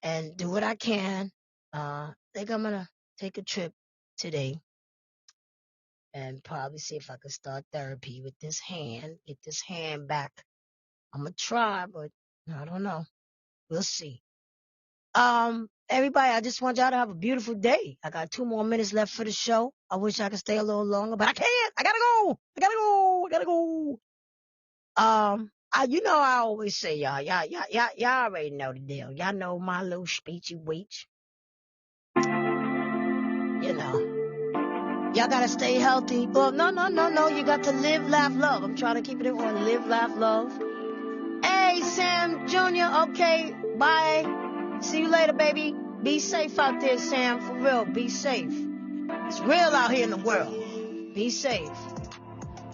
and do what I can. I think I'm gonna take a trip today and probably see if I can start therapy with this hand, get this hand back. I'm gonna try, but I don't know. We'll see. Everybody, I just want y'all to have a beautiful day. I got 2 more minutes left for the show. I wish I could stay a little longer, but I can't. I gotta go. I always say y'all already know the deal. Y'all know my little speechy weech. Y'all gotta stay healthy. Well, no. You got to live, laugh, love. I'm trying to keep it on live, laugh, love. Hey, Sam Jr. Okay, bye. See you later, baby. Be safe out there, Sam. For real, be safe. It's real out here in the world. Be safe.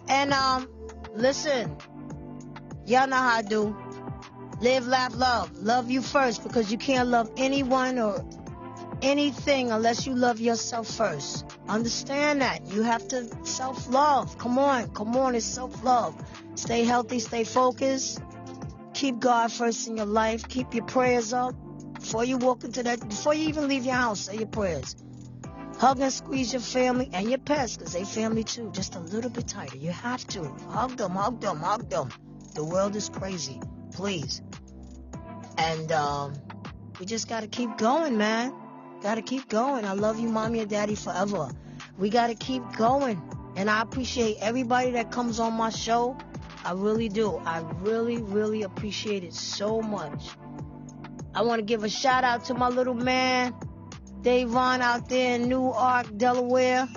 And, listen. Y'all know how I do. Live, laugh, love. Love you first, because you can't love anyone or anything unless you love yourself first. Understand that. You have to self-love. Come on, it's self-love. Stay healthy, stay focused. Keep God first in your life. Keep your prayers up. Before you even leave your house, say your prayers. Hug and squeeze your family and your pets, because they family too. Just a little bit tighter. You have to. Hug them. The world is crazy. Please. And we just got to keep going, man. Gotta keep going. I love you, mommy and daddy, forever. We gotta keep going. And I appreciate everybody that comes on my show. I really do. I really, really appreciate it so much. I want to give a shout out to my little man, Davon, out there in Newark, Delaware.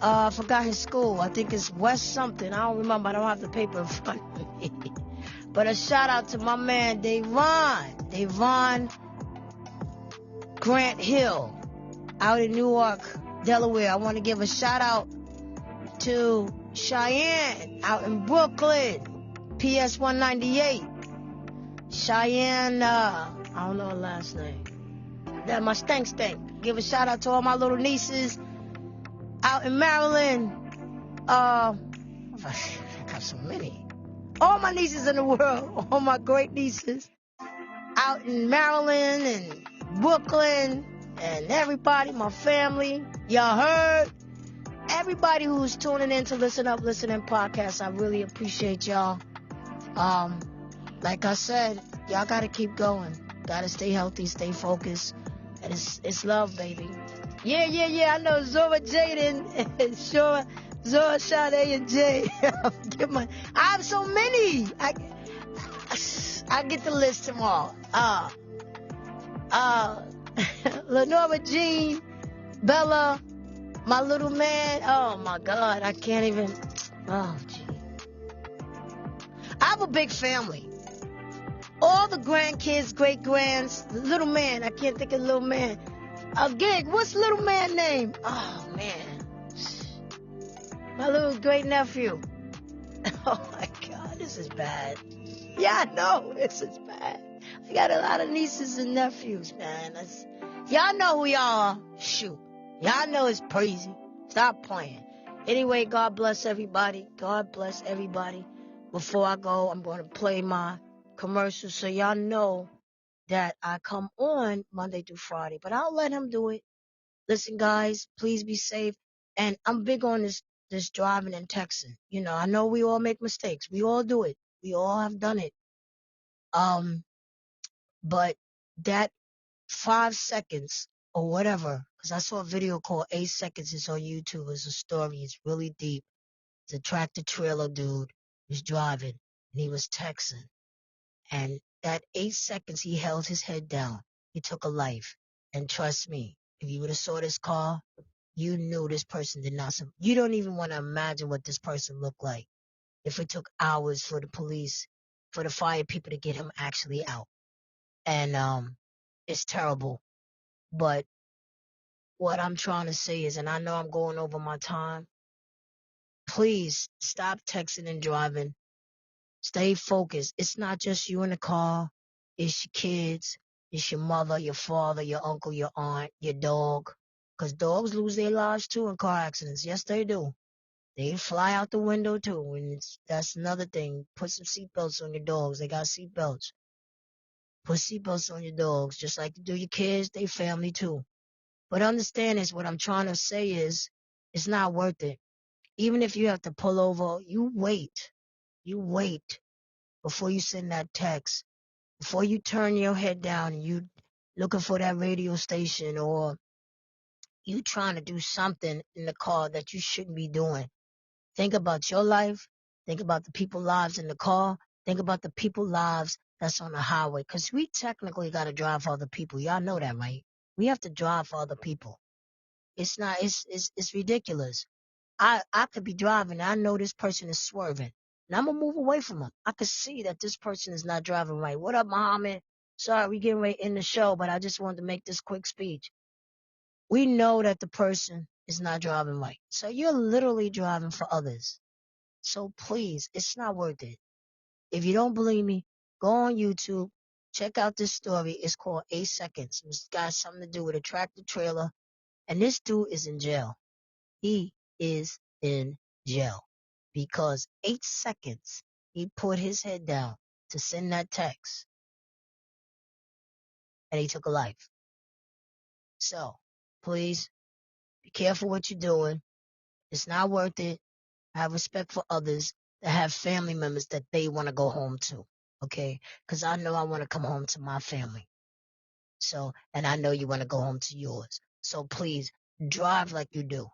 I forgot his school. I think it's West something. I don't remember. I don't have the paper in front of me. But a shout out to my man, Davon Grant Hill, out in Newark, Delaware. I want to give a shout out to Cheyenne out in Brooklyn, PS 198. Cheyenne, I don't know her last name. That my stank. Give a shout out to all my little nieces out in Maryland. I got so many. All my nieces in the world, all my great nieces out in Maryland and Brooklyn and everybody, my family. Y'all heard? Everybody who's tuning in to Listen Up, Listening podcast, I really appreciate y'all. Like I said, y'all gotta keep going. Gotta stay healthy, stay focused. And it's love, baby. Yeah. I know Zora Jaden and Zora Sade and Jay. I have so many. I get the list tomorrow. Lenora Jean, Bella, my little man. Oh my God, I can't even. Oh gee. I have a big family. All the grandkids, great-grands, the little man. I can't think of little man. Gig, what's little man name? Oh man. My little great nephew. Oh my God, this is bad. Yeah, I know, this is bad. I got a lot of nieces and nephews, man. Y'all know who y'all are. Shoot. Y'all know it's Preezy. Stop playing. Anyway, God bless everybody. God bless everybody. Before I go, I'm going to play my commercial so y'all know that I come on Monday through Friday. But I'll let him do it. Listen, guys, please be safe. And I'm big on this driving and texting. You know, I know we all make mistakes. We all do it. We all have done it. But that 5 seconds or whatever, because I saw a video called 8 Seconds. It's on YouTube. It's a story. It's really deep. It's a tractor trailer dude was driving and he was texting. And that 8 seconds, he held his head down. He took a life. And trust me, if you would have saw this car, you knew this person did not. You don't even want to imagine what this person looked like if it took hours for the police, for the fire people to get him actually out. And it's terrible. But what I'm trying to say is, and I know I'm going over my time, please stop texting and driving. Stay focused. It's not just you in the car. It's your kids. It's your mother, your father, your uncle, your aunt, your dog. Because dogs lose their lives too in car accidents. Yes, they do. They fly out the window too. And that's another thing. Put some seatbelts on your dogs. They got seatbelts. Put seatbelts on your dogs. Just like you do your kids, they family too. But understand this, what I'm trying to say is, it's not worth it. Even if you have to pull over, you wait. You wait before you send that text. Before you turn your head down and you looking for that radio station, or you trying to do something in the car that you shouldn't be doing. Think about your life. Think about the people's lives in the car. Think about the people's lives that's on the highway. Because we technically got to drive for other people. Y'all know that, right? We have to drive for other people. It's ridiculous. I could be driving and I know this person is swerving. And I'm going to move away from him. I could see that this person is not driving right. What up, Muhammad? Sorry, we getting ready in the show, but I just wanted to make this quick speech. We know that the person is not driving right. So you're literally driving for others. So please, it's not worth it. If you don't believe me, go on YouTube. Check out this story. It's called 8 Seconds. It's got something to do with a tractor trailer. And this dude is in jail. He is in jail because 8 seconds he put his head down to send that text and he took a life. So please be careful what you're doing. It's not worth it. Have respect for others that have family members that they want to go home to. Okay? Because I know I want to come home to my family. So, and I know you want to go home to yours. So please drive like you do.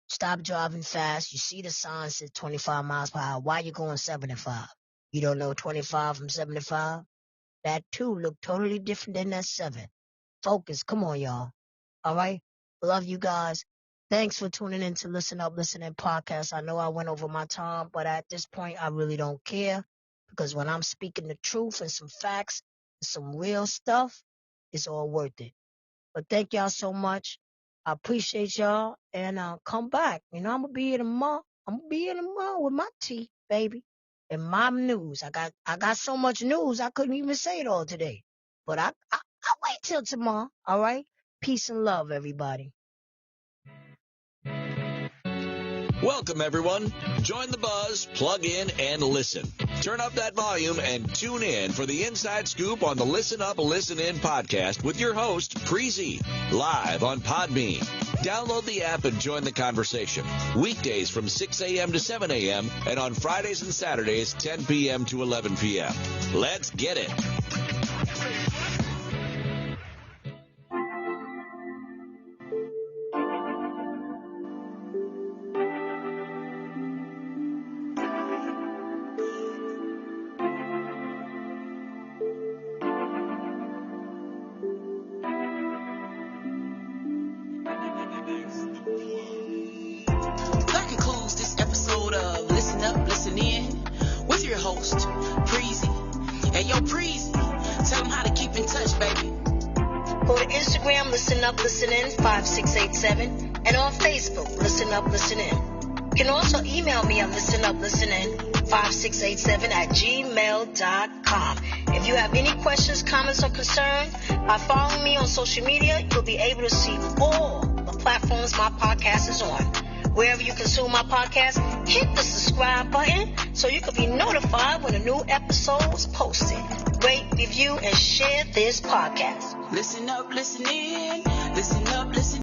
Stop driving fast. You see the sign says 25 miles per hour. Why you going 75? You don't know 25 from 75? That 2 look totally different than that 7. Focus. Come on, y'all. All right? Love you guys. Thanks for tuning in to Listen Up, Listen In podcast. I know I went over my time, but at this point, I really don't care because when I'm speaking the truth and some facts and some real stuff, it's all worth it. But thank y'all so much. I appreciate y'all, and come back. You know, I'm going to be here tomorrow. I'm going to be here tomorrow with my tea, baby, and my news. I got so much news, I couldn't even say it all today. But I'll wait till tomorrow, all right? Peace and love, everybody. Welcome, everyone. Join the buzz, plug in, and listen. Turn up that volume and tune in for the inside scoop on the Listen Up, Listen In podcast with your host, Preezy, live on PODBEAN. Download the app and join the conversation. Weekdays from 6 a.m. to 7 a.m. and on Fridays and Saturdays, 10 p.m. to 11 p.m. Let's get it. That concludes this episode of Listen Up, Listen In with your host, Preezy. Hey, yo, Preezy, tell them how to keep in touch, baby. Go to Instagram, Listen Up, Listen In 5687, and on Facebook, Listen Up, Listen In. You can also email me at listenuplistenin5687@gmail.com. If you have any questions, comments, or concerns, by following me on social media, you'll be able to see all the platforms my podcast is on. Wherever you consume my podcast, hit the subscribe button so you can be notified when a new episode is posted. Rate, review, and share this podcast. Listen up, listen in. Listen up, listen